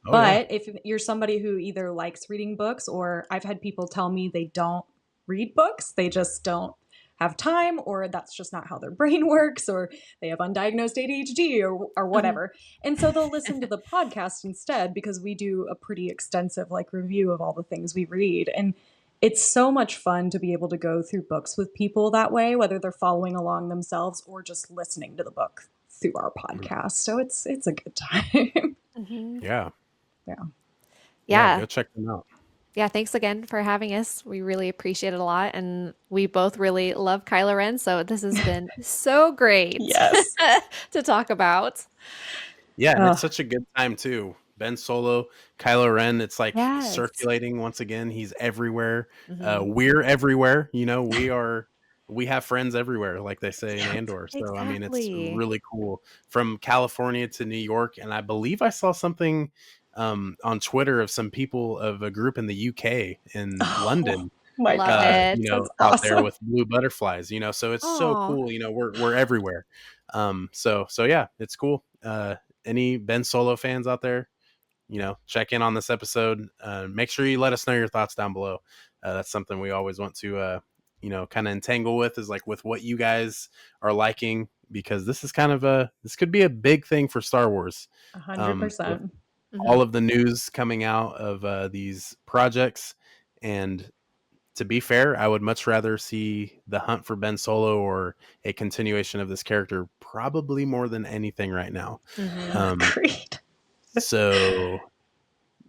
Oh yeah. But if you're somebody who either likes reading books, or I've had people tell me they don't read books, they just don't have time, or that's just not how their brain works, or they have undiagnosed ADHD or Mhm. whatever. And so they'll listen to the podcast instead because we do a pretty extensive like review of all the things we read. And it's so much fun to be able to go through books with people that way, whether they're following along themselves or just listening to the book through our podcast. So it's a good time. Mhm. Yeah. Yeah. Yeah. Yeah. Go check them out. Yeah, thanks again for having us. We really appreciate it a lot, and we both really love Kylo Ren, so this has been so great Yes. to talk about. Yeah, and it's Oh, such a good time too. Ben Solo, Kylo Ren, it's like Yes. circulating once again. He's everywhere. Mhm. We're everywhere. We have friends everywhere, like they say in yeah. Andor. So I mean, it's Exactly. really cool. From California to New York, and I believe I saw something on Twitter of some people of a group in the UK in Oh London, my Love God. it. That's out there awesome. with blue butterflies. So it's so Oh, cool. We're everywhere. So yeah, it's cool. Any Ben Solo fans out there, check in on this episode. Make sure you let us know your thoughts down below. That's something we always want to, kind of entangle with, is like with what you guys are liking, because this is this could be a big thing for Star Wars. With 100%. mhm. all of the news coming out of these projects. And to be fair, I would much rather see the hunt for Ben Solo or a continuation of this character, probably more than anything right now. Mhm. Um, Agreed. so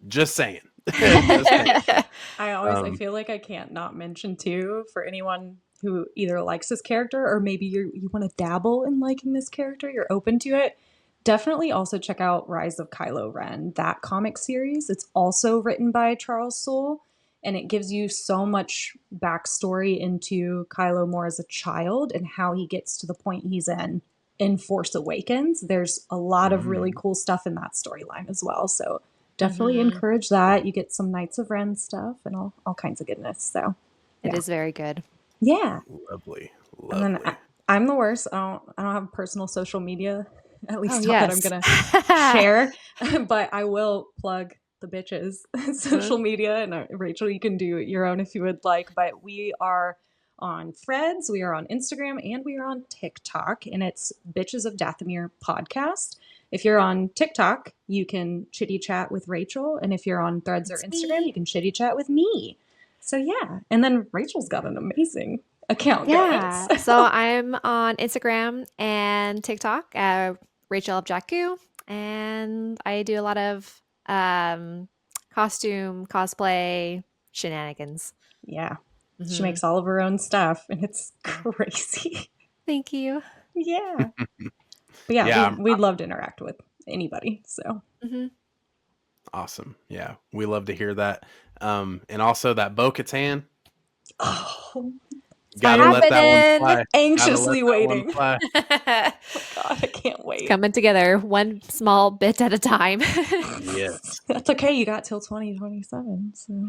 just saying. Just saying. I Um, feel like I can't not mention too, for anyone who either likes this character or maybe you want to dabble in liking this character, you're open to it. Definitely also check out Rise of Kylo Ren, that comic series. It's also written by Charles Soule, and it gives you so much backstory into Kylo more as a child and how he gets to the point he's in Force Awakens. There's a lot of really mm, cool stuff in that storyline as well. So definitely Mhm. encourage that. You get some Knights of Ren stuff and all kinds of goodness. So It yeah, is very good. yeah. lovely, And then lovely. I'm the worst. I don't have personal social media, at Oh, least not that I'm yes. gonna share. But I will plug the bitches Mhm. social media. And Rachel, you can do your own if you would like. But we are on Threads, we are on Instagram, and we are on TikTok. And it's Bitches of Dathomir podcast. If you're on TikTok, you can chitty chat with Rachel, and if you're on Threads or It's Instagram, you me. can chitty chat with me. So yeah, and then Rachel's got an amazing account going. Yeah. So So I'm on Instagram and TikTok, Rachel of Jakku, and I do a lot of costume cosplay shenanigans. yeah, she Hmm. makes all of her own stuff, and it's Yeah. crazy. Thank you. Yeah, but yeah, Yeah, we'd love to interact with anybody. So Hmm. awesome. Yeah, we love to hear that. And also that Bo-Katan, oh, it's gotta finally let that one Happening. fly. Gotta let anxiously that one waiting. fly. Oh my god, I can't It's wait. coming together one small bit at a time. Yes. That's okay. You got till 2027. So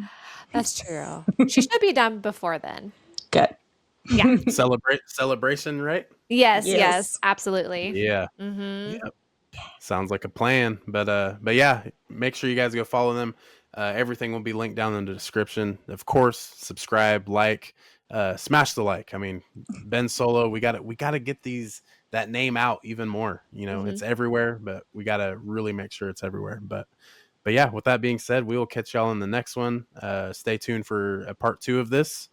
That's true. She should be done before then. good. Yeah. Celebration, right? Yes, yes, Yes. absolutely. Yeah. Mhm. Yep. Sounds like a plan. But yeah, make sure you guys go follow them. Everything will be linked down in the description. Of course, subscribe, like, smash the like. I mean, Ben Solo, we gotta get that name out even more. It's Mhm. everywhere, but we gotta really make sure it's everywhere. But yeah, with that being said, we will catch y'all in the next one. Stay tuned for a part 2 of this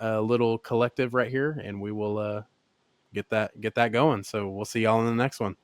little collective right here, and we will get that going. So we'll see y'all in the next one.